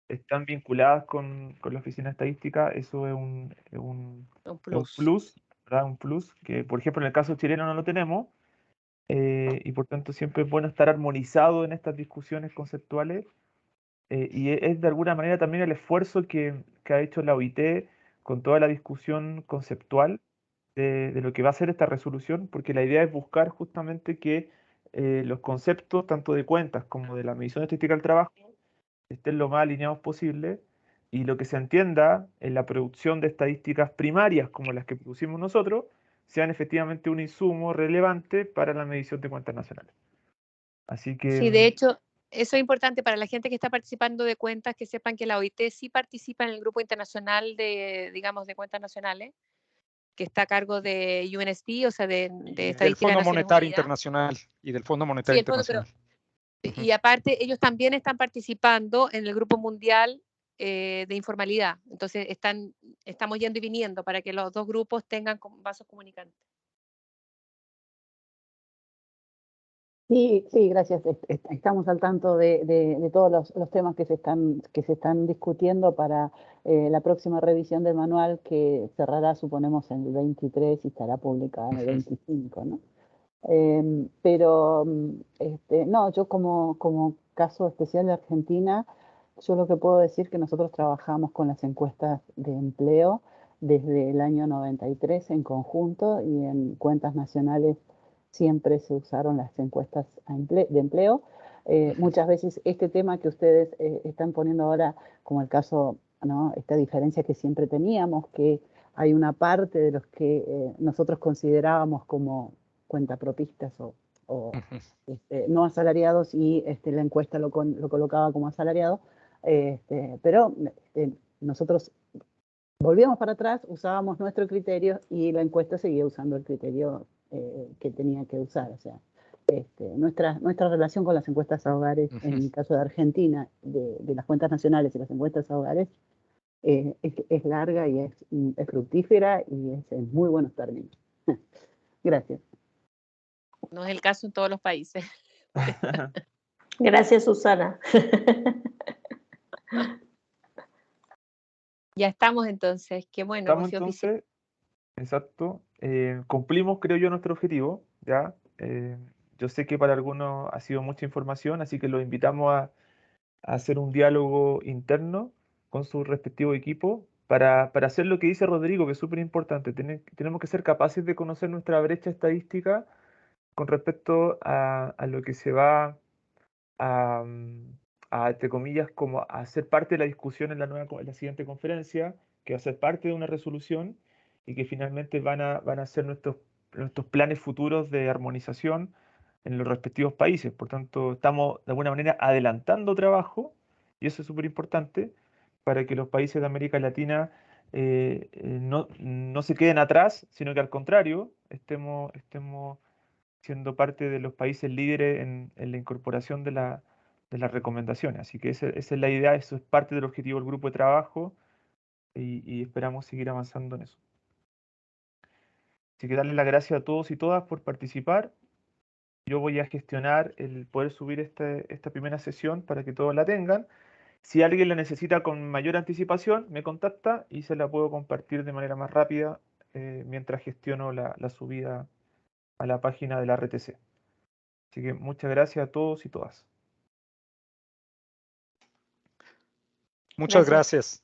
están vinculadas con la Oficina de Estadística, eso es un plus, ¿verdad? Un plus, que por ejemplo en el caso chileno no lo tenemos, y por tanto siempre es bueno estar armonizado en estas discusiones conceptuales, y es de alguna manera también el esfuerzo que ha hecho la OIT con toda la discusión conceptual de lo que va a ser esta resolución, porque la idea es buscar justamente que los conceptos, tanto de cuentas como de la medición estadística del trabajo, estén lo más alineados posible y lo que se entienda en la producción de estadísticas primarias como las que producimos nosotros, sean efectivamente un insumo relevante para la medición de cuentas nacionales. Así que... Sí, de hecho, eso es importante para la gente que está participando de cuentas, que sepan que la OIT sí participa en el grupo internacional de, digamos, de cuentas nacionales, que está a cargo de UNSP, o sea, de Estadística del Fondo de Naciones Monetario Unidas. Internacional y del Fondo Monetario Internacional. Y aparte, ellos también están participando en el grupo mundial de informalidad. Entonces, estamos yendo y viniendo para que los dos grupos tengan vasos comunicantes. Sí, sí, gracias. Estamos al tanto de todos los temas que se están discutiendo para la próxima revisión del manual, que cerrará, suponemos, en el 23 y estará publicada en el 25, ¿no? Pero no, yo como caso especial de Argentina, yo lo que puedo decir que nosotros trabajamos con las encuestas de empleo desde el año 93 en conjunto, y en cuentas nacionales siempre se usaron las encuestas de empleo. Muchas veces este tema que ustedes están poniendo ahora, como el caso ¿no? Esta diferencia que siempre teníamos, que hay una parte de los que nosotros considerábamos como cuentapropistas o no asalariados y la encuesta lo colocaba como asalariado, pero nosotros volvíamos para atrás, usábamos nuestro criterio y la encuesta seguía usando el criterio que tenía que usar. O sea, nuestra relación con las encuestas a hogares, en el caso de Argentina, de las cuentas nacionales y las encuestas a hogares, es larga y es fructífera y es en muy buenos términos. Gracias. No es el caso en todos los países. Gracias, Susana. Ya estamos entonces, qué bueno. Estamos entonces, exacto. Cumplimos, creo yo, nuestro objetivo, ¿ya? Yo sé que para algunos ha sido mucha información, así que los invitamos a hacer un diálogo interno con su respectivo equipo para hacer lo que dice Rodrigo, que es súper importante. Tenemos que ser capaces de conocer nuestra brecha estadística con respecto a lo que se va a, entre comillas, como a ser parte de la discusión en la siguiente conferencia, que va a ser parte de una resolución y que finalmente van a ser nuestros planes futuros de armonización en los respectivos países. Por tanto, estamos de alguna manera adelantando trabajo, y eso es súper importante, para que los países de América Latina no se queden atrás, sino que al contrario, estemos siendo parte de los países líderes en la incorporación de las recomendaciones. Así que esa es la idea, eso es parte del objetivo del grupo de trabajo y esperamos seguir avanzando en eso. Así que darle las gracias a todos y todas por participar. Yo voy a gestionar el poder subir esta primera sesión para que todos la tengan. Si alguien la necesita con mayor anticipación, me contacta y se la puedo compartir de manera más rápida mientras gestiono la subida a la página de la RTC. Así que muchas gracias a todos y todas. Muchas gracias.